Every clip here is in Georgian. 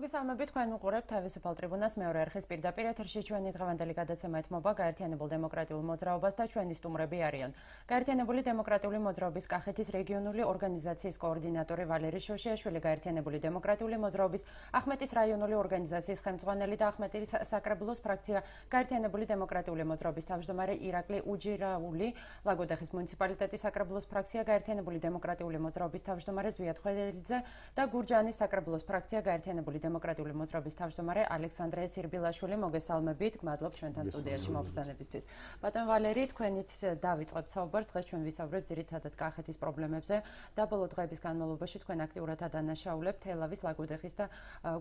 მოგესალმებით, თქვენ უყურებთ თავისუფალ ტრიბუნას მეორე არხის პირდაპირ ეთერში ჩვენი დღევანდელი გადაცემა ეთმობა გაერთიანებულ დემოკრატიულ მოძრაობას და ჩვენი სტუმრები არიან. გაერთიანებული დემოკრატიული მოძრაობის კახეთის რეგიონული ორგანიზაციის კოორდინატორი ვალერი შოშიაშვილი, გაერთიანებული დემოკრატიული მოძრაობის ახმეტის რაიონული ორგანიზაციის ხელმძღვანელი და ახმეტის საკრებულოს ფრაქცია, გაერთიანებული დემოკრატიული მოძრაობის თავმჯდომარე ირაკლი უჯირაული, ლაგოდეხის მუნიციპალიტეტის საკრებულოს ფრაქცია, გაერთიანებული დემოკრატიული მოძრაობის თავმჯდომარე ზვიად ხვედელიძე და გურჯაანის საკრებულოს ფრაქცია, გაერთიანებული დემოკრატიული მოძრაობის თავმჯდომარე ალექსანდრე სირბილაშვილი, მოგესალმებით, გმადლობთ ჩვენთან სტუდიაში მოგბრძანებისთვის. ბატონ ვალერი, თქვენით დავიწყებთ საუბარს. დღეს ჩვენ ვისაუბრებთ ძირითადად კახეთის პრობლემებზე და ბოლო დღეების განმავლობაში თქვენ აქტიურად ადანაშაულებთ თელავის, ლაგოდეხის და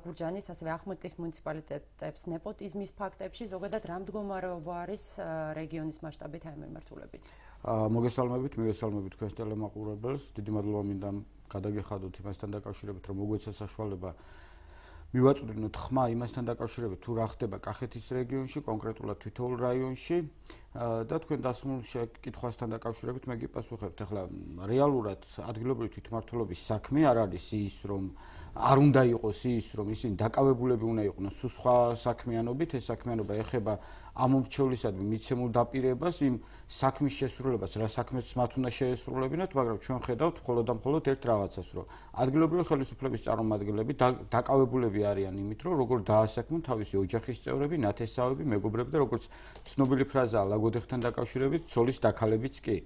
გურჯაანის, ასევე ახმეტის მუნიციპალიტეტებს ნეპოტიზმის ფაქტებში, ზოგადად რა მდგომარეობა არის რეგიონის მასშტაბით ამ მიმართულებით. მოგესალმებით, მივესალმებით თქვენს ტელემაყურებელს. დიდი მადლობა მინდა გადაგეხადოთ იმასთან დაკავშირებით, რომ მოგვეცა საშუალება მივაწვდინოთ ხმა იმასთან დაკავშირებით, თუ რა ხდება კახეთის რეგიონში, კონკრეტულად თითოეულ რაიონში და თქვენ დასმულ შეკითხვასთან დაკავშირებით მე გიპასუხებთ. ახლა რეალურად ადგილობრივი თვითმმართველობის საქმე არ არის ის, რომ არ უნდა იყოს ის, რომ ისინი დაკავებულები უნდა იყვნენ სულ სხვა საქმიანობით. ეს საქმიანობა ეხება ამ მომრჩევლისადმი მიცემულ დაპირებას, იმ საქმის შესრულებას, რა საქმეც მათ უნდა შეესრულებინათ, მაგრამ ჩვენ ხედავთ მხოლოდ და მხოლოდ ერთ რაღაცას, რომ ადგილობრივი ხელისუფლების წარმომადგენლები დაკავებულები არიან იმით, რომ როგორ დაასაქმონ თავისი ოჯახის წევრები, ნათესავები, მეგობრები და როგორც ცნობილი ფრაზაა ლაგოდეხთან დაკავშირებით, ცოლის დაქალებიც კი.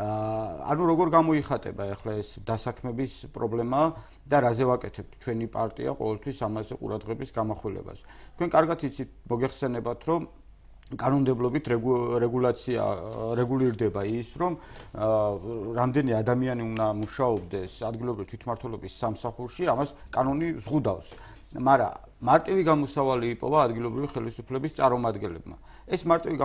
ანუ როგორ გამოიხატება ახლა ეს დასაქმების პრობლემა და რაზე ვაკეთებთ ჩვენი პარტია ყოველთვის ამაზე ყურადღების გამახვილებას. თქვენ კარგად იცით, მოგეხსენებათ, რომ კანონმდებლობით რეგულაცია რეგულირდება ის, რომ რამდენი ადამიანი უნდა მუშაობდეს ადგილობრივი თვითმმართველობის სამსახურში, ამას კანონი ზღუდავს. მაგრამ მარტივი გამოსავალი იპოვა ადგილობრივი ხელისუფლების წარმომადგენლებმა. ეს მარტივი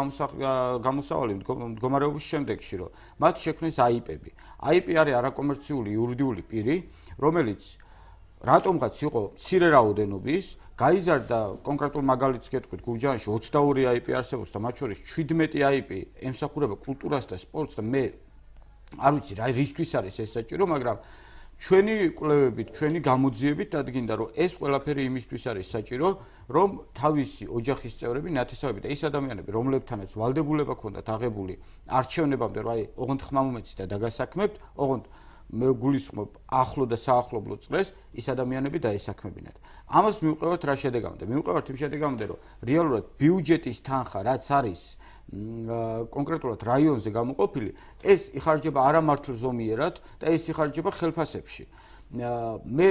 გამოსავალი მდგომარეობის შემდეგში, რომ მათ შექმნეს აიპები. აიპი არის არაკომერციული იურიდიული პირი, რომელიც რატომღაც იყო მცირე რაოდენობის, გაიზარდა კონკრეტულ მაგალითს გეტყვით, გურჯაანში 22 აიპი არსებობს და მათ შორის 17 აიპი ემსახურება კულტურას და სპორტს და მე არ ვიცი რა რისთვის არის ეს საჭირო, მაგრამ ჩვენი კვლევებით, ჩვენი გამოძიებით დადგინდა, რომ ეს ყველაფერი იმისთვის არის საჭირო, რომ თავისი ოჯახის წევრები, ნათესავები და ის ადამიანები, რომლებთანაც ვალდებულება ჰქონდათ აღებული არჩევნებამდე, რომ აი, ოღონდ ხმა მომეცით და დაგასაქმებთ, ოღონდ მე გულისხმობ ახლო და საახლობლო წრეს ის ადამიანები დაესაქმებინათ. ამას მივყევართ რა შედეგამდე? მივყევართ იმ შედეგამდე, რომ რეალურად ბიუჯეტის თანხა, რაც არის კონკრეტულად რაიონზე გამოყოფილი, ეს იხარჯება არა მართლ ზომიერად და ეს იხარჯება ხელფასებში. მე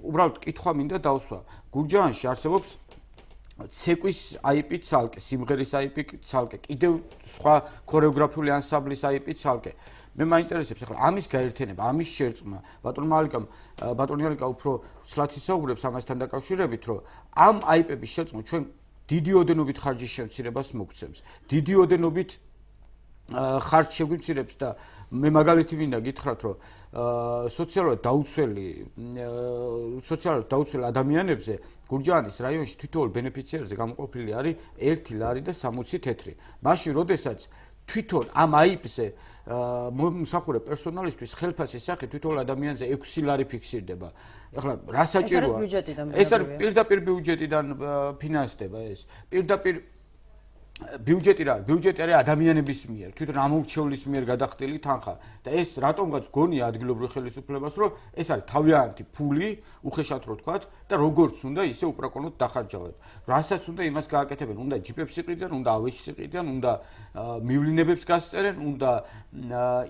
უბრალოდ კითხვა მინდა დავსვა. გურჯაანში არსებობს ცეკვის აიპი ცალკე, სიმღერის აიპი ცალკე, კიდევ სხვა ქორეოგრაფიული ანსამბლის აიპი ცალკე. მე მაინტერესებს ახლა ამის გაერთიანება, ამის შერწყმა. ბატონი ალიკა უფრო ცლად ისაუბრებს ამასთან დაკავშირებით, რომ ამ აიპების შერწყმა ჩვენ დიდი ოდენობით ხარჯის შემცირებას მოგცემს. დიდი ოდენობით ხარჯს შეგვიმცირებს და მე მაგალითი მინდა გითხრათ, რომ სოციალურად დაუცველ ადამიანებზე გურჯაანის რაიონში თითოეულ ბენეფიციარზე გამოყოფილი არის 1 ლარი და 60 თეთრი. მაშინ, როდესაც თვითონ ამ აიპზე მომსახურე პერსონალისთვის ხელფასის სახით თითოეულ ადამიანზე 6 ლარი ფიქსირდება. ახლა რა საჭიროა? ეს არის პირდაპირ ბიუჯეტიდან ფინანსდება ეს. პირდაპირ ბიუჯეტი რა? ბიუჯეტი არის ადამიანების მიერ, თვითონ ამორჩევლის მიერ გადახდილი თანხა და ეს რატომღაც გონია ადგილობრივ ხელისუფლებას, რომ ეს არის თავიანთი ფული, უხეშად რო თქვათ და როგორც უნდა ისე უპრაკონოდ დახარჯავათ. რასაც უნდა იმას გააკეთებენ, უნდა ჯიპებს იყრიდნენ, უნდა ავეჯს იყრიდნენ, უნდა მივლინებებს გასწერენ, უნდა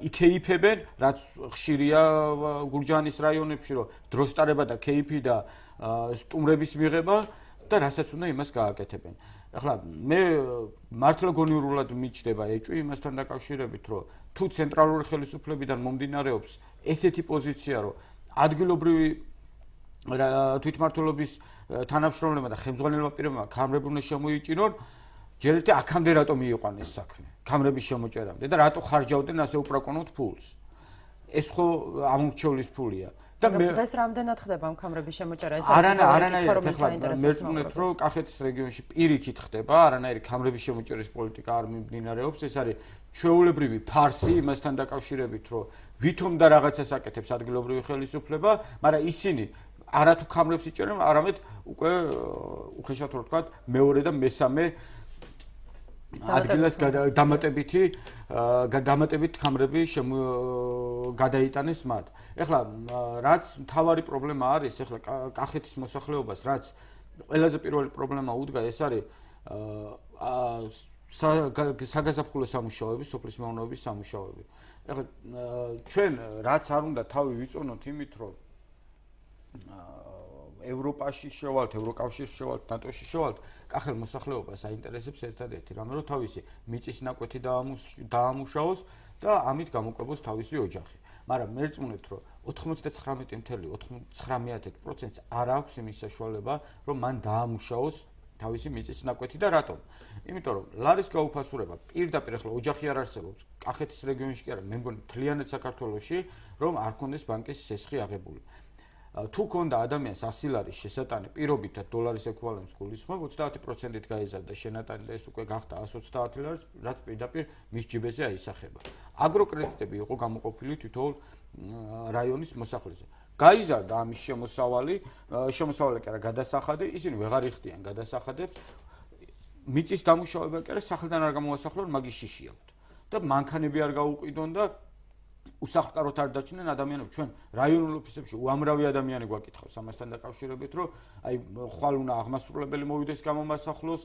იქეიფებენ, რაც ხშირია გურჯაანის რაიონებში, რომ დროს ტარება და ქეიფი და სტუმრების მიღება და რასაც უნდა იმას გააკეთებენ. ახლა მე მართლა გონიურულად მიჩნდება ეჭვი იმასთან დაკავშირებით, რომ თუ ცენტრალური ხელისუფლებიდან მომდინარეობს ესეთი პოზიცია, რომ ადგილობრივი თვითმმართველობის თანამშრომლებმა და ხელმძღვანელმა პირებმა ქამრები უნდა შემოიჭინონ, ჯერ ერთი აქამდე რატომ მიიყვანეს საქმე, ქამრების შემოჭერამდე და რატო ხარჯავდნენ ასე უპრაკონოდ ფულს? ეს ხო ამორჩევლის ფულია. და დღეს რამდენად ხდება ამ ქამრების შემოჭერა? ეს არანაირად მერწმუნეთ, რომ კახეთის რეგიონში პირიქით ხდება, არანაირი ქამრების შემოჭერის პოლიტიკა არ მიმდინარეობს. ეს არის ჩვეულებრივი ფარსი იმასთან დაკავშირებით, რომ ვითომ და რაღაცას აკეთებს ადგილობრივი ხელისუფლება, მაგრამ ისინი არათუ ქამრებს იჭერენ, არამედ უკვე უხეშად რო ვთქვათ, მეორე და მესამე ადგილას დამატებით ქამრები გადაიტანეს მათ. ეხლა რაც მთავარი პრობლემა არის, ეხლა კახეთის მოსახლეობას, რაც ყველაზე პირველი პრობლემა უდგა, ეს არის საგაზაფხულო სამუშაოები, სოფლის მეურნეობის სამუშაოები. ეხლა ჩვენ რაც არ უნდა თავი ვიწონოთ იმით, რომ ევროპაში შევალთ, ევროკავშირში შევალთ, ნატოში შევალთ, კახელ მოსახლეობას აინტერესებს ერთადერთი რამე, რომ თავისი მიწის ნაკვეთი დაამუშავოს და ამით გამოკვებოს თავისი ოჯახი. მაგრამ მერწმუნეთ, რომ 99.99%-ს არ აქვს იმის საშუალება, რომ მან დაამუშავოს თავისი მიწის ნაკვეთი და რატომ? იმიტომ რომ ლარის გაუფასურება პირდაპირ ახლა ოჯახი არ არსებობს კახეთის რეგიონში კი არა, მე მგონი მთლიანად საქართველოში, რომ არ ქონდეს ბანკის სესხი აღებული. თუ ქონდა ადამიანს 100 ლარის შესატანი პირობითად დოლარის ეკვივალენტს გულისხმობ 30%-ით გაეზარდა შენატანი და ეს უკვე გახდა 130 ლარი, რაც პირდაპირ მის ჯიბეზე აისახება. აგროკრედიტები იყო გამოყოფილი თითოეულ რაიონის მოსახლეზე. გაიზარდა ამის შემოსავალი კი არა გადასახადი, ისინი ვეღარ იხდიან გადასახადებს. მიწის დამუშავება კი არა სახლიდან არ გამოასახლონ, მაგის შიში აქვთ. და მანქანები არ გაუყიდონ და უსახლკაროდ არ დაჩნენ ადამიანები. ჩვენ რაიონულ ოფისებში უამრავი ადამიანი გვაკითხავს ამასთან დაკავშირებით, რომ აი ხვალ უნდა აღმასრულებელი მოვიდეს გამომასახლოს,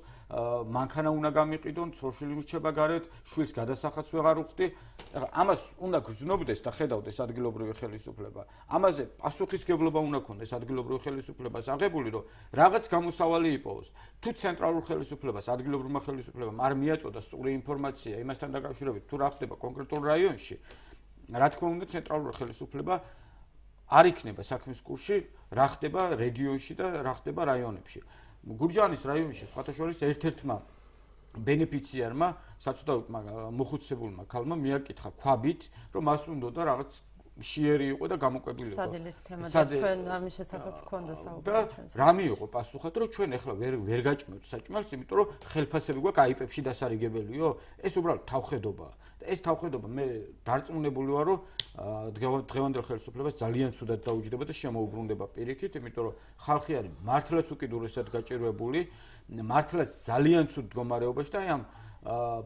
მანქანა უნდა გამიყიდონ, ცოლ-შვილი მრჩება გარეთ, შვილს გადასახადს ვეღარ უხდი. ამას უნდა გრძნობდეს და ხედავდეს ადგილობრივი ხელისუფლება. ამაზე პასუხისგებლობა უნდა ქონდეს ადგილობრივ ხელისუფლებას აღებული, რომ რაღაც გამოსავალი იპოვოს. თუ ცენტრალურ ხელისუფლებას, ადგილობრივმა ხელისუფლებამ არ მიაწოდა სწორი ინფორმაცია იმასთან დაკავშირებით, თუ რა ხდება კონკრეტულ რაიონში, რა თქმა უნდა ცენტრალური ხელისუფლება არ იქნება საქმის კურსში, რა ხდება რეგიონში და რა ხდება რაიონებში. გურჯაანის რაიონში სხვათა შორის ერთ-ერთმა ბენეფიციარმა, საცუდავითმა მოხუცებულმა ქალმა მიაკითხა ქვაბით, რომ მას უნდა რაღაც შიერი იყო და გამოკვებილი იყო. სადილის თემა და ჩვენ ამის შესახებ გქონდა საუბარი ჩვენს. რა მიიღო პასუხად, რომ ჩვენ ახლა ვერ გაჭმევთ საჭმელს, იმიტომ რომ ხელფასები გვაქვს აიპებში დასარიგებელიო? ეს უბრალოდ თავხედობაა. და ეს თავხედობა მე დარწმუნებული ვარ, რომ დღევანდელ ხელისუფლებას ძალიან ცუდად დაუჯდება და შემოუბრუნდება პირიქით, იმიტომ რომ ხალხი არის მართლაც უკიდურესად გაჭირვებული, მართლაც ძალიან ცუდ მდგომარეობაში და აი ამ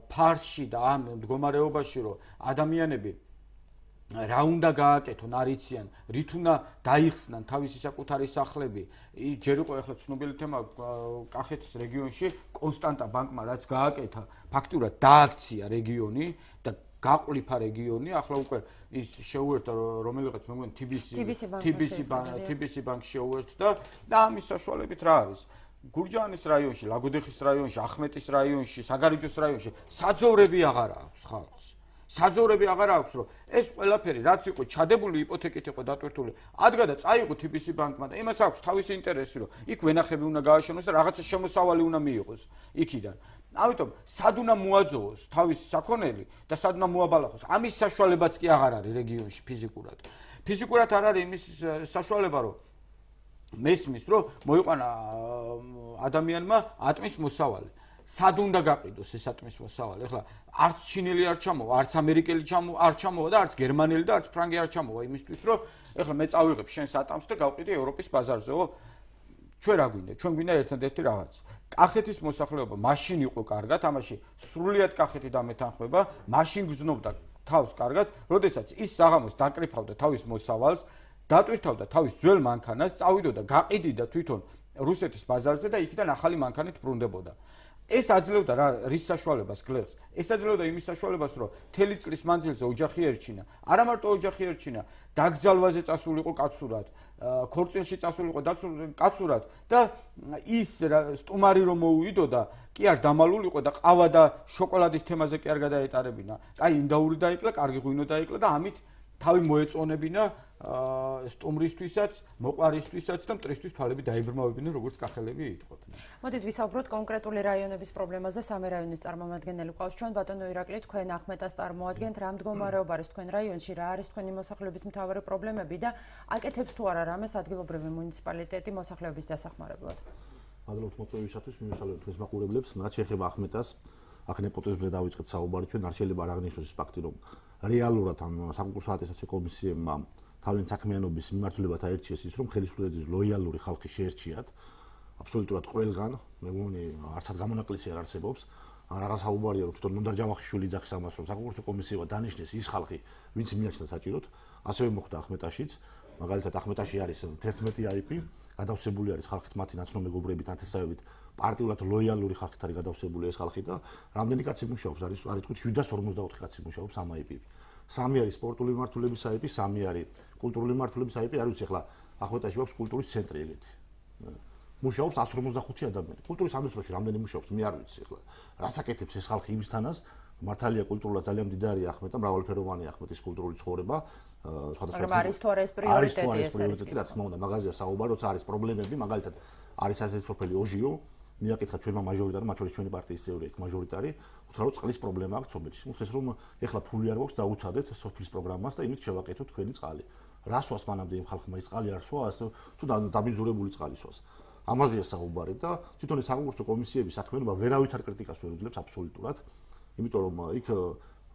ფარსში და ამ მდგომარეობაში, რომ ადამიანები რა უნდა გააკეთონ, არ იციან, რით უნდა დაიხსნან თავისი საკუთარი სახლები. ჯერ იყო ახლა ცნობილი თემა კახეთის რეგიონში კონსტანტა ბანკმა რაც გააკეთა, ფაქტურად დააქცია რეგიონი და გაყლიფა რეგიონი, ახლა უკვე ის შეუერთდა რომელიღაც მე მგონი TBC ბანკს შეუერთდა და ამის საშუალებით რა არის? გურჯაანის რაიონში, ლაგოდეხის რაიონში, ახმეტის რაიონში, საგარეჯოს რაიონში საძოვრები აღარ აქვს ხალხს. საძოვრები აღარ აქვს, რომ ეს ყველაფერი რაც იყო ჩადებული იპოთეკით იყო დატვირთული, ადგა და წაიღო TBC ბანკმა და იმას აქვს თავისი ინტერესი, რომ იქ ვენახები უნდა გააშენოს და რაღაცა შემოსავალი უნდა მიიღოს იქიდან. ამიტომ სად უნდა მოაძოვოს თავისი საქონელი და სად უნდა მოაბალახოს. ამის საშუალებაც კი აღარ არის რეგიონში ფიზიკურად. ფიზიკურად არ არის იმის საშუალება, რომ მესმის, რომ მოიყვანა ადამიანმა ატმის მოსავალი. სად უნდა გაყიდოს ეს ატმის მოსავალი? ეხლა არც ჩინელი არ ჩამოვა, არც ამერიკელი არ ჩამოვა და არც გერმანელი და არც ფრანგი არ ჩამოვა იმისთვის, რომ ეხლა მე წავიღებ შენს ატამს და გავყიდე ევროპის ბაზარზეო. ჩვენ რა გვინდა? ჩვენ გვინდა ერთადერთი რაღაც. კახეთის მოსახლეობა მაშინ იყო კარგად, ამაში სრულიად კახეთი დამეთანხმება, მაშინ გრძნობდა თავს კარგად, როდესაც ის საღამოს დაკრიფავდა თავის მოსავალს, დატვირთავდა თავის ძველ მანქანას, წავიდოდა გაყიდიდა თვითონ რუსეთის ბაზარზე და იქიდან ახალი მანქანით ბრუნდებოდა. ეს აძლევდა რის საშუალებას გლეხს? ეს აძლევდა იმის საშუალებას, რომ მთელი წლის მანძილზე ოჯახი ერჩინა. არა მარტო ოჯახი ერჩინა, დაგძალვაზე წასულიყო კაცურად, ქორწილში წასულიყო კაცურად და ის სტუმარი რომ მოუვიდოდა, კი არ დამალულიყო და ყავა და შოკოლადის თემაზე კი არ გადაეტარებინა. კაი ინდაური დაიკლა, კარგი ღვინო დაიკლა და ამით თავი მოეწონებინა სტუმრისთვისაც, მოყვარისთვისაც და მტრისთვის თვალები დაიბრმავებინა, როგორც კახელები იტყოდნენ. მოდით ვისაუბროთ კონკრეტული რაიონების პრობლემაზე. სამი რაიონის წარმომადგენელი ყავს ჩვენ. ბატონო ირაკლი, თქვენ ახმეტას წარმოადგენთ. რა მდგომარეობა არის თქვენ რაიონში, რა არის თქვენი მოსახლეობის მთავარი პრობლემები და აკეთებს თუ არა რამეს ადგილობრივი მუნიციპალიტეტი მოსახლეობის დასახმარებლად? მადლობთ მოწვევისათვის, მივესალმებით თქვენს მაყურებლებს. რაც შეეხება ახმეტას, აქ ნეპოტიზმზე დავიწყეთ საუბარი, ჩვენ არ შეიძლება არ აღნიშნოს ის ფაქტი, რომ რეალურად ამ საკონკურსო ატესტაციის კომისიებმა თავიანთი საქმიანობის მიმართულებად აერჩიეს ის, რომ ხელისუფლების ლოიალური ხალხი შეერჩიათ. აბსოლუტურად ყველგან, მე მგონი, არცად გამონაკლისი არ არსებობს. რაღაც საუბარია, რომ თვითონ ნონდარ ჯავახიშვილი იძახის ამას, რომ საკონკურსო კომისიებმა დანიშნეს ის ხალხი, ვინც მიაჩნდა საჭიროდ. ასევე მოხდა ახმეტაშიც. მაგალითად, ახმეტაში არის 11 IP, გადავსებული არის ხალხით მათი ნაცნობ მეგობრებით, ათესავებით, პარტიულად ლოიალური ხალხით არის გადავსებული ეს ხალხი და რამდენი კაცი მუშაობს? არის თქვით 754 კაცი მუშაობს ამ IP-ში. 3 არის სპორტული მიმართულების IP, 3 არის კულტურული მიმართულების IP, არ ვიცი ახლა ახმეტაში აქვს კულტურის ცენტრი ეგეთი. მუშაობს 155 ადამიანი. კულტურის სამინისტროში რამდენი მუშაობს? მე არ ვიცი ახლა. რას აკეთებს ეს ხალხი იმისთანაც? მართალია კულტურულად ძალიან მდიდარია ახმეტა, მრავალფეროვანია ახმეტის კულტურული ცხოვრება. მაგრამ არის თუ არა ეს პრიორიტეტი ეს არის? რა თქმა უნდა, მაგაზია საუბარი, როცა არის პრობლემები, მაგალითად არის ასეთი სოფელი ოჟიო, მიაკითხა ჩვენმა მაჟორიტარმა, მათ შორის ჩვენი პარტიის წევრი იქ მაჟორიტარი, უთხრა რომ წყლის პრობლემა აქვს სოფელში. უთხრეს რომ ეხლა ფული არ გვაქვს, დაუცადეთ სოფლის პროგრამას და იმით შევაკეთოთ თქვენი წყალი. რა სვას მანამდე იმ ხალხმა ის წყალი არ სვას, თუ დაბინძურებული წყალი სვას. ამაზეა საუბარი და თვითონ ეს საკონკურსო კომისიების საქმიანობა ვერავითარ კრიტიკას ვერ უძლებს აბსოლუტურად. იმიტომ რომ იქ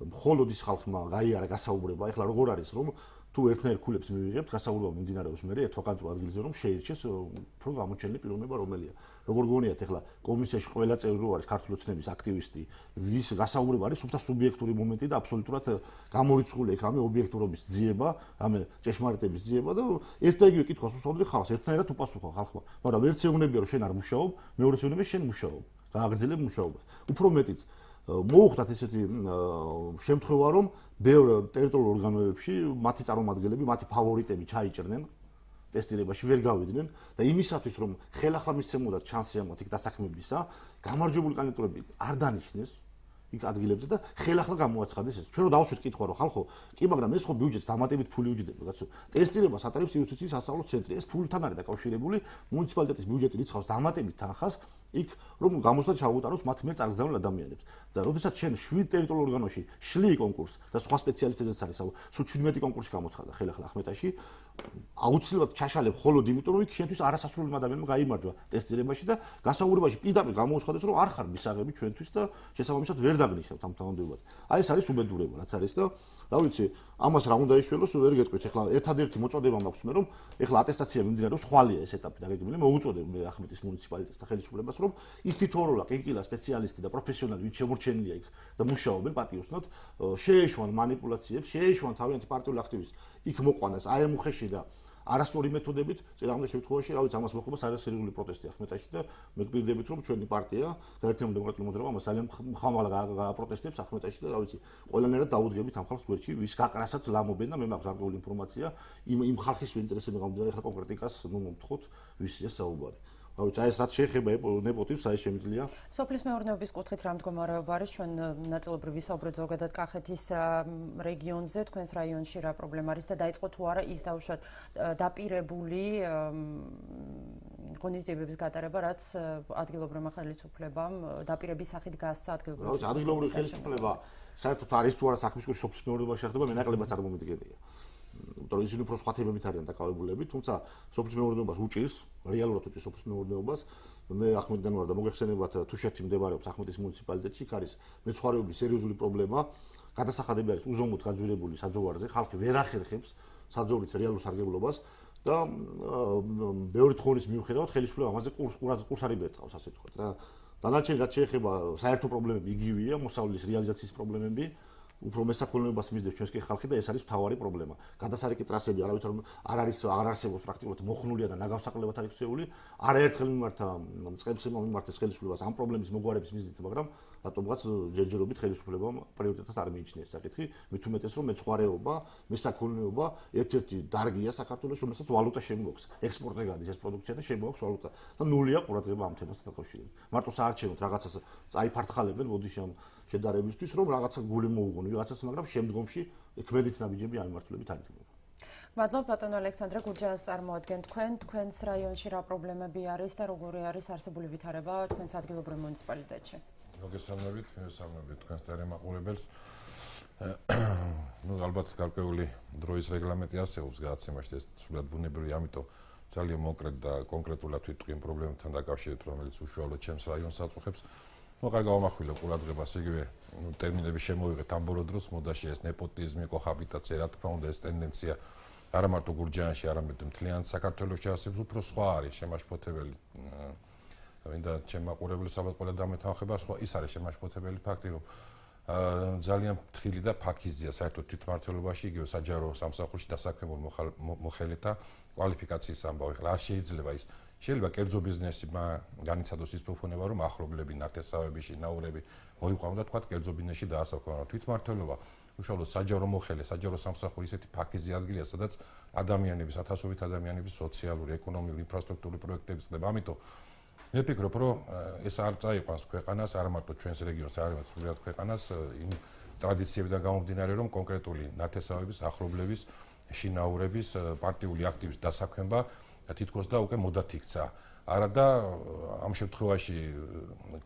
მხოლოდ ის ხალხმა გაიარა გასაუბრება, ეხლა როგორ არის რომ თუ ერთნაირ ქულებს მივიღებთ, გასაუბრება მიმდინარეობს მე ერთ ვაკანტურ ადგილზე რომ შეირჩეს უფრო გამოჩენილი პიროვნება რომელია. როგორ გონიათ ეხლა კომისიაში ყველა წევრი რო არის ქართული ოცნების აქტივისტი, ვის გასაუბრება არის სუფთა სუბიექტური მომენტი და აბსოლუტურად გამორიცხული იქ რამე ობიექტურობის ძიება, რამე ჭეშმარიტების ძიება და ერთ და იგივე კითხვას უსვამდი ხალხს, ერთნაირად უპასუხო ხალხმა. მაგრამ ერთ ეუბნებია რომ შენ არ მუშაობ, მეორე ეუბნებია შენ მუშაობ. გააგრძელებ მუშაობას. უფრო მეტიც მოუხდათ ესეთი შემთხვევა, რომ ბევრ ტერიტორიულ ორგანოებში მათი წარმომადგენლები, მათი ფავორიტები ჩაიჭრნენ ტესტირებაში, ვერ გავიდნენ და იმისათვის, რომ ხელახლა მისცემოდათ შანსი ამათ იქ დასაქმებისა, გამარჯვებული კანდიდატურები არ დანიშნეს იქ ადგილებზე და ხელახლა გამოაცხადეს ეს. ჩვენ რო დავუშვით კითხვა, რომ ხალხო, კი, მაგრამ ეს ხო ბიუჯეტს დამატებით ფული უჯდება, კაცო. ტესტირებას ატარებს იუსტიციის სასწავლო ცენტრი. ეს ფულთან არის დაკავშირებული, მუნიციპალიტეტის ბიუჯეტი რიცხავს დამატებით თანხას, იქ რომ გამოსვლა ჩაუტაროს მათ მიერ წარგზავნილ ადამიანებს. და როდესაც შენ 7 ტერიტორიულ ორგანოში შლი კონკურსს და სხვა სპეციალისტებიც არის, სულ 17 კონკურსი გამოცხადა ხელახლა ახმეტაში, აუცილებლად ჩაშალებ მხოლოდ იმიტომ, რომ იქ შენთვის არასასრული ადამიანმა გაიმარჯვა ტესტირებაში და გასაუბრებაში პირდაპირ გამოუცხადეს, რომ არ ხარ მისაღები ჩვენთვის და შესაბამისად ვერ დაგნიშნავთ ამ თანამდებობას. აი ეს არის უბედურება, რაც არის და რა ვიცი, ამას რა უნდა იშველოს, ვერ გეტყვით. ეხლა ერთადერთი მოწოდება მაქვს მე, რომ ეხლა ატესტაცია მიმდინარეობს, ხვალია ეს ეტაპი დაგეგმილი. მოუწოდებ მე ახმეტის მუნიციპალიტეტს და ხელისუფლებას, რომ ის თითოეულა კენკილა სპეციალისტი და პროფესიონალი, ვინც შემორჩენილია იქ და მუშაობენ პატიოსნად, შეეშვან манипуляციებს, შეეშვან თავიანთი პარტიული აქტივისტს იქ მოყვანას აი ამ უხეში და არასწორი მეთოდებით, წინააღმდეგ შემთხვევაში, რა ვიცი, ამას მოხდება სერიოზული პროტესტი ახმეტაში და მე გვპირდებით, რომ ჩვენი პარტია, გაერთიანებული დემოკრატიული მოძრაობა, ამას ძალიან ხამალ გააპროტესტებს ახმეტაში და რა ვიცი, ყველანაირად დაუდგებით ამ ხალხს გვერდში, ვის გაკრასაც ლამობენ და მე მაქვს გარკვეული ინფორმაცია იმ ხალხის ინტერესები გამომდინარე, ახლა კონკრეტიკას მომთხოვთ, ვისია საუბარი. რა ვიცი, აი ეს რაც შეეხება ნეპოტიზმს, აი შემიძლია. სოფლის მეურნეობის კუთხით რა მდგომარეობა არის? ჩვენ ნაწილობრივ ვისაუბრეთ ზოგადად კახეთის რეგიონზე, თქვენს რაიონში რა პრობლემა არის და დაიწყო თუ არა ის დაუშვათ დაპირებული ღონისძიებების გატარება, რაც ადგილობრივმა ხელისუფლებამ დაპირების სახით გასცა ადგილობრივ. რა ვიცი, ადგილობრივი ხელისუფლება საერთოდ არის თუ არა საქმის კუთხით სოფლის მეურნეობას შეხება, მე ნაკლებად არ მომიდგენია. იმიტომ რომ ისინი უფრო სხვა თემებით არიან დაკავებულები, თუმცა სოფლის მეურნეობას უჭირს, რეალურად უჭირს სოფლის მეურნეობას. მე ახმეტიდან ვარ და მოგეხსენებათ თუშეთი მდებარეობს ახმეტის მუნიციპალიტეტში, იქ არის მეცხვარეობის სერიოზული პრობლემა. გადასახადები არის უზომოდ გაძვირებული საძოვარზე, ხალხი ვერ ახერხებს საძოვრის რეალურ სარგებლობას და ბევრი თხოვნის მიუხედავად ხელისუფლება ამაზე ყურს არ იბერტყავს, ასე ვთქვათ რა. დანარჩენი რაც შეეხება საერთო პრობლემები იგივეა, მოსავლის რეალიზაციის პრობლემები. უფრო მესაქონლეობას მისდევს ჩვენს კი ხალხი და ეს არის მთავარი პრობლემა. გადასარეკი ტრასები არ არსებობს პრაქტიკულად მოხნულია და ნაგავსაკლებად არის ქცეული. არაერთხელ მიმართა წყებს მიმართეს ხელისუფლებას ამ პრობლემის მოგვარების მიზნით, მაგრამ რატომღაც ჯერჯერობით ხელისუფლებამ პრიორიტეტად არ მიიჩნია ეს საკითხი, მით უმეტეს რომ მეცხვარეობა, მესაქონლეობა ერთ-ერთი დარგია საქართველოს, რომელსაც ვალუტა შემოაქვს. ექსპორტზე გადის ეს პროდუქცია და შემოაქვს ვალუტა. და ნულია ყურადღება ამ თემასთან დაკავშირებით. მარტო საარჩევნოდ რაღაცას წაიფართხალებენ მოდიშამ შედარებისთვის, რომ რაღაცა გული მოუღონ ვიღაცას, მაგრამ შემდგომში ქმედით ნაბიჯები ამ მიმართულებით არ იდგმება. მადლობა ბატონო ალექსანდრე გურჯაანს წარმოადგენთ თქვენს რაიონში რა პრობლემები არის და როგორი არის არსებული ვითარება თქვენს ადგილობრივ მუნიციპალიტეტში. მოგესალმებით, მივესალმებით თქვენს ტელემაყურებელს. ნუ ალბათ გარკვეული დროის რეგლამენტი არსებობს გადაცემაში, ეს სულად ბუნებრივია, ამიტომ ძალიან მონკრეტ და კონკრეტულად ვიტყვი პრობლემებთან დაკავშირებით, რომელიც უშუალოდ ჩემს რაიონს აწუხებს. მოყარ გავამახვილებ ყურადღებას იგივე ტერმინები შემოვიღეთ ამ ბოლო დროს მოდაში ეს ნეპოტიზმი, კოჰაბიტაცია, რა თქმა უნდა ეს ტენდენცია არა მარტო გურჯაანში, არამედ მთლიან საქართველოში არსებობს უფრო სხვა არის შემაშფოთებელი. მინდა ჩემ მაყურებელს ალბათ ყველა დამეთანხმება, სხვა ის არის შემაშფოთებელი ფაქტი, რომ ძალიან ფრთხილი და ფაქიზია საერთოდ თვითმმართველობაში, იგივე საჯარო სამსახურში დასაქმებულ მოხელეთა კვალიფიკაციის ამბავი. ხლა არ შეიძლება ის. შეიძლება კერძო ბიზნესი განიცადოს ის პროფუნება, რომ ახლობლები, ნათესავები, შინაურები მოიყვანონ და თქვა კერძო ბიზნესში დაასაქმებონ. თვითმმართველობა უშუალოდ საჯარო მოხელე, საჯარო სამსახური ისეთი ფაქიზი ადგილია, სადაც ადამიანების, ათასობით ადამიანების სოციალური, ეკონომიური, ინფრასტრუქტურული პროექტები ხდება. ამიტომ მე ვფიქრობ, რომ ეს არ წაიყვანს ქვეყანას, არა მარტო ჩვენს რეგიონს, არამედ სრულად ქვეყანას იმ ტრადიციებიდან გამომდინარე, რომ კონკრეტული ნათესავების, ახლობლების, შინაურების, პარტიული აქტივის დასაქმება თითქოს და უკვე მოდად იქცა. არა და ამ შემთხვევაში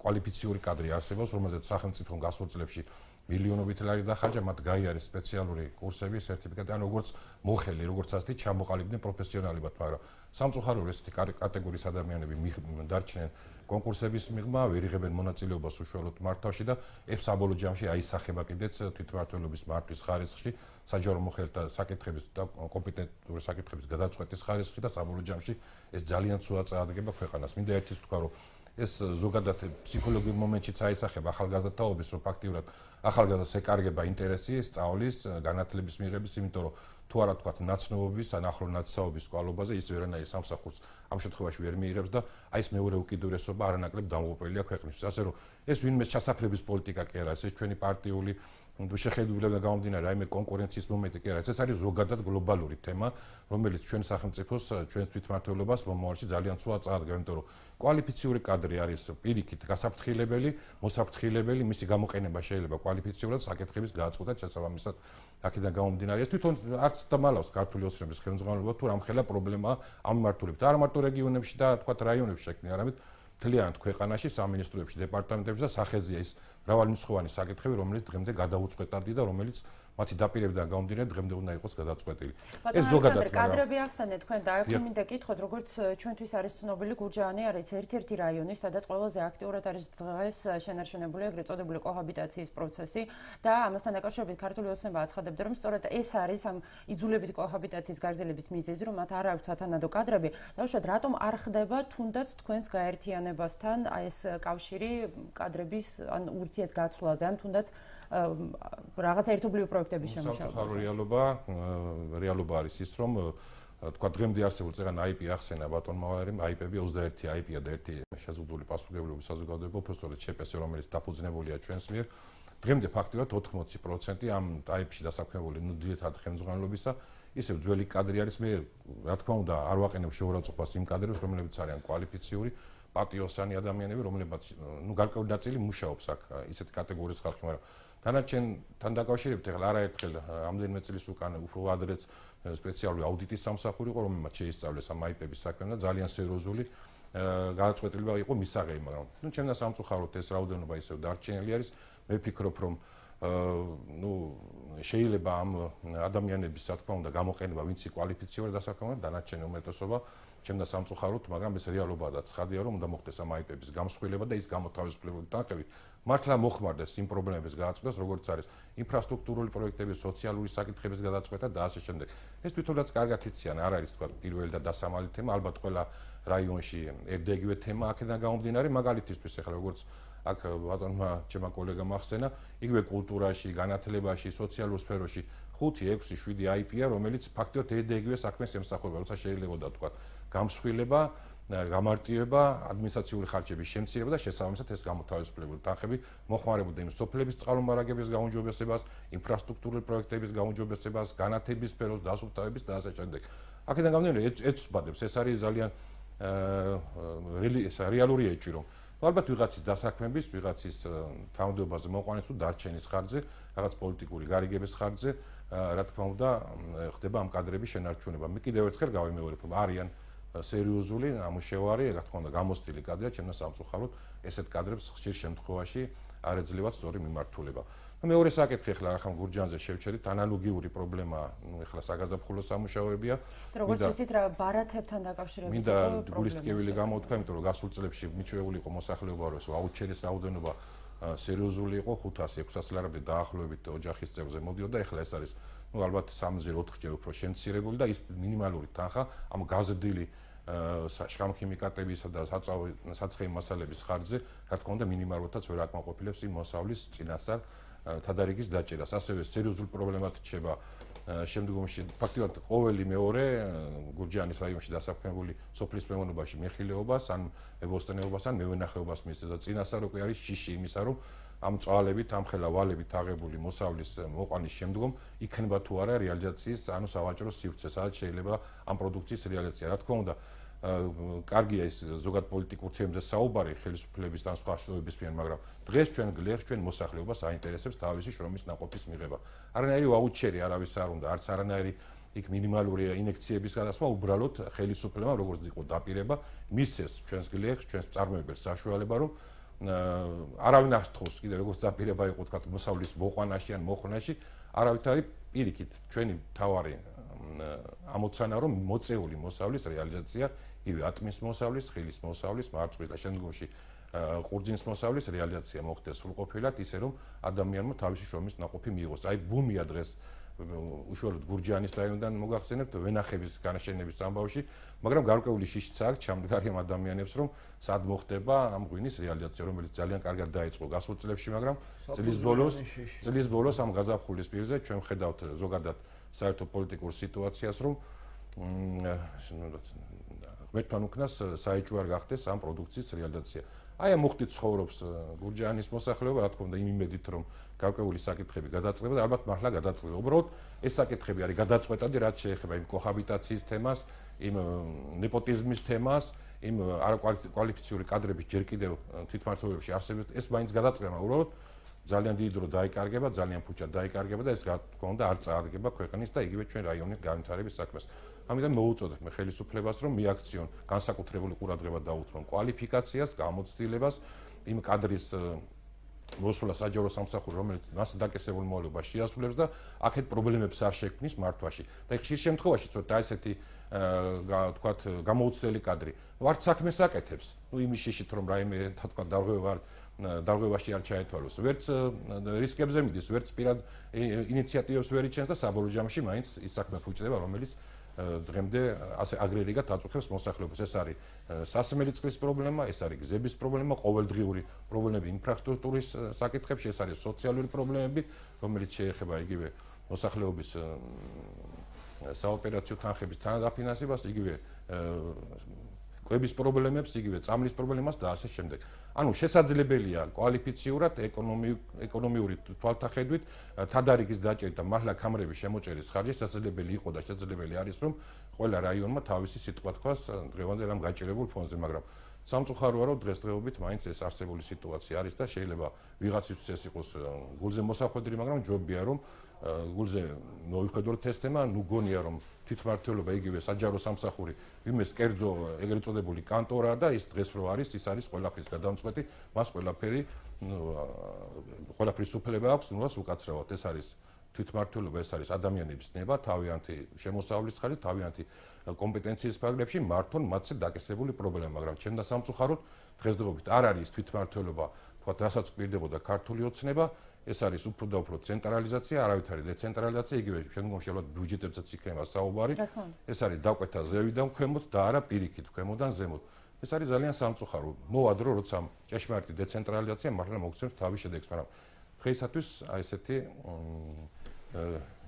კვალიფიციური კადრი არსებობს, რომელზეც სახელმწიფომ გასულ წლებში მილიონობით ლარი დახარჯა, მათ გაიარეს სპეციალური კურსები, სერტიფიკატი, ან როგორც მოხელი, როგორც ასეთი ჩამოყალიბდნენ პროფესიონალებად, მაგრამ სამწუხაროდ ესეთი კატეგორიის ადამიანები დარჩნენ კონკურსების მიღმა, ვერ იღებენ მონაწილეობას უშუალოდ მართავში და ეს საბოლოო ჯამში აისახება კიდეც თვითმმართველობის მართვის ხარისხში, საჯარო მოხელეთა საკითხების და კომპეტენტური საკითხების გადაწყვეტის ხარისხში და საბოლოო ჯამში ეს ძალიან ცუდა წაადგება ქვეყანას. მინდა ერთის ვთქვა, რომ ეს ზოგადად ფსიქოლოგიურ მომენტშიც აისახება ახალგაზრდაობის, რომ ფაქტიურად ახალგაზრდას ეკარგება ინტერესი სწავლის, განათლების მიღების, იმიტომ რომ თუ არა თქვათ ნაცნობობის ან ახლო ნათესაობის კვალობაზე ის ვერანაირ სამსახურს ამ შემთხვევაში ვერ მიიღებს და აი ეს მეორე უკიდურესობა არანაკლებ დამოუკიდებელი ქვეყნისთვის. ასე რომ ეს ვინმე ჩასაფრების პოლიტიკა კი არა, ეს ჩვენი პარტიული შეხედულებიდან გამომდინარე, რაიმე კონკურენციის მომენტი კი არა, ეს არის ზოგადად გლობალური თემა, რომელიც ჩვენ სახელმწიფოს, ჩვენ თვითმმართველობას მომავალში ძალიან ცუდად წაადგება, იმიტომ რომ კვალიფიციური კადრი არის პირიქით გასაფრთხილებელი, მოსაფრთხილებელი, მისი გამოყენება შეიძლება კვალიფიციურად საკითხების გააწყდა შესაბამისად აქედან გამომდინარე. ეს თვითონ არც დამალავს ქართული ოცნების ხელმძღვანელობა თუ რამხელა პრობლემაა ამ მიმართულებით. არა მარტო რეგიონებში და თქვათ რაიონებში შექმნილი, არამედ მთლიანად ქვეყანაში, სამინისტროებში, დეპარტამენტებში და სახეზეა ის მრავალმსხვიანი საკითხები, რომელიც დღემდე გადაუწყვეტადი და რომელიც მათი დაპირებიდან გამომდინარე დღემდე უნდა იყოს გადაწყვეტილი. ეს ზოგადად კადრები ახსენეთ თქვენ და აქ მინდა გითხოთ, როგორც ჩვენთვის არის ცნობილი, გურჯაანი არის ერთ-ერთი რაიონი, სადაც ყველაზე აქტიურად არის დღეს შენარჩუნებული ეგრეთ წოდებული კოჰაბიტაციის პროცესი და ამასთან დაკავშირებით ქართული ოცნება აცხადებდა, რომ სწორედ ეს არის ამ იძულებითი კოჰაბიტაციის გაგრძელების მიზეზი, რომ მათ არ აქვს სათანადო კადრები. დაუშვათ, რატომ არ ხდება თუნდაც თქვენს გაერთიანებასთან ეს კავშირი კადრების ან ურთიერთგაცვლაზე, ან თუნდაც რაღაც ერთობლივი პროექტების შემუშავება. სამწუხარო რეალობა არის ის, რომ თქვა დღემდე არსებულ წეგან IP ახსენა ბატონმა ვარიმ, IP-ები 21 IP-ა და ერთი შეზღუდული პასუხისმგებლობის საზოგადოება უბრალოდ შეპეს, რომელიც დაფუძნებულია ჩვენს მიერ. დღემდე ფაქტიურად 80% ამ IP-ში დასაქმებული ძირითად ხელმძღვანელობისა ისევ ძველი კადრი არის. მე რა თქმა უნდა არ ვაყენებ შეურაცხყოფას იმ კადრებს, რომლებიც არიან კვალიფიციური, პატიოსანი ადამიანები, რომლებიც გარკვეული ნაწილი მუშაობს აქ ისეთ კატეგორიის ხალხი, მაგრამ დანარჩენთან დაკავშირებით ახლა არაერთხელ ამდენიმე წლის უკან უფრო ადრეც სპეციალური აუდიტის სამსახური იყო, რომელმაც შეისწავლეს ამ IP-ების საქმე და ძალიან სერიოზული გადაწყვეტილება იყო მისაღები, მაგრამ ჩემთან სამწუხაროდ ეს რაოდენობა ისევ დარჩენილი არის. მე ვფიქრობ, რომ შეიძლება ამ ადამიანების რა თქმა უნდა გამოყენება, ვინც კვალიფიციური დასაქმება, დანარჩენი უმეტესობა ჩემთან სამწუხაროდ, მაგრამ ეს რეალობაა და ცხადია, რომ უნდა მოხდეს ამ IP-ების გამსხვილება და ის გამოთავისუფლებული თანხებით მართლა მოხმარდეს იმ პრობლემების გადაწყვეტას, როგორც არის ინფრასტრუქტურული პროექტების, სოციალური საკითხების გადაწყვეტა და ასე შემდეგ. ეს თვითონაც კარგად იციან, არ არის თქვა პირველი და დასამალი თემა, ალბათ ყველა რაიონში ერთდაიგივე თემა აქედან გამომდინარე, მაგალითისთვის ახლა როგორც აქ ბატონმა ჩემმა კოლეგამ ახსენა, იგივე კულტურაში, განათლებაში, სოციალურ სფეროში 5, 6, 7 IP-ა, რომელიც ფაქტობრივად ერთდაიგივე საქმეს ემსახურება, როცა შეიძლება თქვა გამსხვილება, გამარტივება, ადმინისტრაციული ხარჯების შემცირება და შესაბამისად ეს გამოთავისუფლებული თანხები მოხმარებოდა იმ სოფლების წყალმომარაგების გაუმჯობესებას, ინფრასტრუქტურული პროექტების გაუმჯობესებას, განათლების სფეროს დასუფთავების და ასე შემდეგ. აქედან გამომდინარე ეცვბადებს, ეს არის ძალიან რეალური ეჭვი, რომ ალბათ ვიღაცის დასაქმების, ვიღაცის თანამდებობაზე მოყვანის თუ დარჩენის ხარჯზე, რაღაც პოლიტიკური გარიგების ხარჯზე, რა თქმა უნდა, ხდება ამ კადრების შენარჩუნება. მე კიდევ ერთხელ გავიმეორებ, რომ არიან სერიოზული, ამუშევარი, რა თქმა უნდა, გამოსტილი კადრია, ჩემთან სამწუხაროდ ესეთ კადრებს ხშირ შემთხვევაში არ ეძლევათ სწორი მიმართულება. მეორე საკითხი ახლა ახლა გურჯაანზე შევჩერდით, ანალოგიური პრობლემა, ახლა საგაზაფხულო სამუშაოებია. როგორც ვიცით, რა ბარათებთან დაკავშირებით მინდა გულისტკივილი გამოთქვა, იმიტომ რომ გასულ წლებში მიჩვეული იყო მოსახლეობა, რომ ვაუჩერის რაოდენობა სერიოზული იყო 500-600 ლარამდე დაახლოებით ოჯახის წევრზე მოდიოდა. ეხლა ეს არის ალბათ 3-4-ჯერ უფრო შემცირებული და ის მინიმალური თანხა ამ გაზრდილი შხამქიმიკატებისა და საცხენი მასალების ხარჯზე, რა თქმა უნდა, მინიმალურადაც ვერ აკმაყოფილებს იმ მოსავლის წინასწარ თადარიგის დაჭერას. ასევე სერიოზულ პრობლემად რჩება შემდგომში ფაქტობრივად ყოველი მეორე გურჯაანის რაიონში დასაქმებული სოფლის მეურნეობაში მეხილეობას ან მებოსტნეობას ან მევენახეობას მისცეს და წინასწარ უკვე არის შიში იმისა, რომ ამ წვალებით, ამ ხელა ვალებით აღებული მოსავლის მოყვანის შემდგომ იქნება თუ არა რეალიზაციის, ანუ სავაჭრო სივრცე, სადაც შეიძლება ამ პროდუქციის რეალიზაცია. რა თქმა უნდა, კარგია ის ზოგად პოლიტიკურ თემებზე საუბარი ხელისუფლების და სხვა შრომების მიერ, მაგრამ დღეს ჩვენ გლეხს ჩვენ მოსახლეობას აინტერესებს თავისი შრომის ნაყოფის მიღება. არანაირი ვაუჩერი არავის არ უნდა, არც არანაირი იქ მინიმალური ინექციების გადასმა, უბრალოდ ხელისუფლებამ როგორც იყო დაპირება, მისცეს ჩვენს გლეხს, ჩვენს წარმოებელს საშუალება, რომ არავინ არ თხოვს კიდე როგორც დაპირება იყო თქვა მოსავლის მოყვანაში ან მოხვნაში, არავითარი პირიქით ჩვენი თავარი ამოცანა რომ მოწეული მოსავლის რეალიზაცია, იგივე ატმის მოსავლის, ხილის მოსავლის, მარწყვის და შემდგომში ყურძნის მოსავლის რეალიზაცია მოხდეს სრულყოფილად, ისე რომ ადამიანმა თავისი შრომის ნაყოფი მიიღოს. აი ბუმია დღეს უშუალოდ გურჯაანის რაიონიდან მოგახსენებთ ვენახების განაშენების ამბავში, მაგრამ გარკვეული შიშიც აქვს ჩამდგარი ამ ადამიანებს, რომ სად მოხდება ამ ღვინის რეალიზაცია, რომელიც ძალიან კარგად დაიწყო გასულ წლებში, მაგრამ წლის ბოლოს ამ გაზაფხულის პირზე ჩვენ ხედავთ ზოგადად საერთო პოლიტიკურ სიტუაციას, რომ ღმერთთან უკნას საეჭვო არ გახდეს ამ პროდუქციის რეალიზაცია. აი ამ მუხტით ცხოვრობს გურჯაანის მოსახლეობა, რა თქმა უნდა, იმ იმედით, რომ გარკვეული საკითხები გადაწყდება და ალბათ მართლა გადაწყდება. უბრალოდ ეს საკითხები არის გადაწყვეტადი, რაც შეეხება იმ კოჰაბიტაციის თემას, იმ ნეპოტიზმის თემას, იმ არაკვალიფიციური კადრების ჯერ კიდევ თვითმმართველობებში არსებობს, ეს მაინც გადაწყდება. უბრალოდ ძალიან დიდი დრო დაიკარგება, ძალიან ფუჭად დაიკარგება და ეს რა თქმა უნდა არ წარადგება ქვეყნის და იგივე ჩვენ რაიონის განვითარების საქმეს. ამიტომ მოუწოდებ მე ხელისუფლებას, რომ მიაქციონ განსაკუთრებული ყურადღება დაუთმონ კვალიფიკაციას, გამოცდილებას, იმ კადრის მოსვლა საჯარო სამსახური, რომელიც მას დაკისრებულ მოვალეობას შეასრულებს და აქეთ პრობლემებს არ შექმნის მართვაში. და ხშირ შემთხვევაში ცოტა ესეთი თქვათ გამოუცდელი კადრი ვართ საქმეს აკეთებს. ნუ იმის შიშით რომ რაიმე თქვათ დარღვევაში არ ჩაეთვალოს. ვერც რისკებზე მიდის, ვერც პირად ინიციატივებს ვერ იჩენს და საბოლოო ჯამში მაინც ის საქმე ფუჭდება, რომელიც დღემდე ასე აგრერიგად აწუხებს მოსახლეობას. ეს არის სასმელი წყლის პრობლემა, ეს არის გზების პრობლემა, ყოველდღიური პრობლემები ინფრასტრუქტურის საკითხებში, ეს არის სოციალური პრობლემები, რომელიც შეეხება იგივე მოსახლეობის საოპერაციო თანხების თანადაფინანსებას, იგივე კვების პრობლემებს, იგივე წამლის პრობლემას და ასე შემდეგ. ანუ შესაძლებელია კვალიფიციურად ეკონომიური თვალთახედვით თადარიგის დაჭერით და მართლა კამრების შემოჭერის ხარჯი შესაძლებელი იყო და შესაძლებელი არის, რომ ყველა რაიონმა თავისი სიტყვა თქვას დღევანდელ ამ გაჭირებულ ფონზე, მაგრამ სამწუხაროა, რომ დღესდღეობით მაინც ეს არსებული სიტუაცია არის და შეიძლება ვიღაცისთვის ეს იყოს გულზე მოსახვედრი, მაგრამ ჯობია რომ გულზე მოიხედოთ ეს თემა, ნუ გონია რომ თვითმმართველობა იგივე საჯარო სამსახური, იმეს კერძო ეგრეთ წოდებული კანტორა და ის დღეს რო არის, ის არის ყველაფრის გადამწყვეტი, მას ყველაფრის უფლება აქვს, ნუ მას უკაცრავად ეს არის თვითმმართველობა, ეს არის ადამიანების ნება, თავიანთი შემოსავლის ხარჯით, თავიანთი კომპეტენციის ფარგლებში მართონ მათზე დაკისრებული პრობლემა, მაგრამ ჩემ და სამწუხაროდ დღესდღეობით არ არის თვითმმართველობა, თქვათ, რასაც გვირდებოდა ქართული ოცნება, ეს არის უფრო და უფრო ცენტრალიზაცია, არავითარი დეცენტრალიზაცია, იგივე შემდგომში ალბათ ბიუჯეტებსაც იქნება საუბარი. ეს არის დაკვეთა ზევიდან ქვემოთ და არა პირიქით ქვემოდან ზემოთ. ეს არის ძალიან სამწუხარო. მოვა დრო, როცა ჭეშმარიტი დეცენტრალიზაცია მართლა მოგცემს თავის შედეგს, მაგრამ დღეისათვის აი ესეთი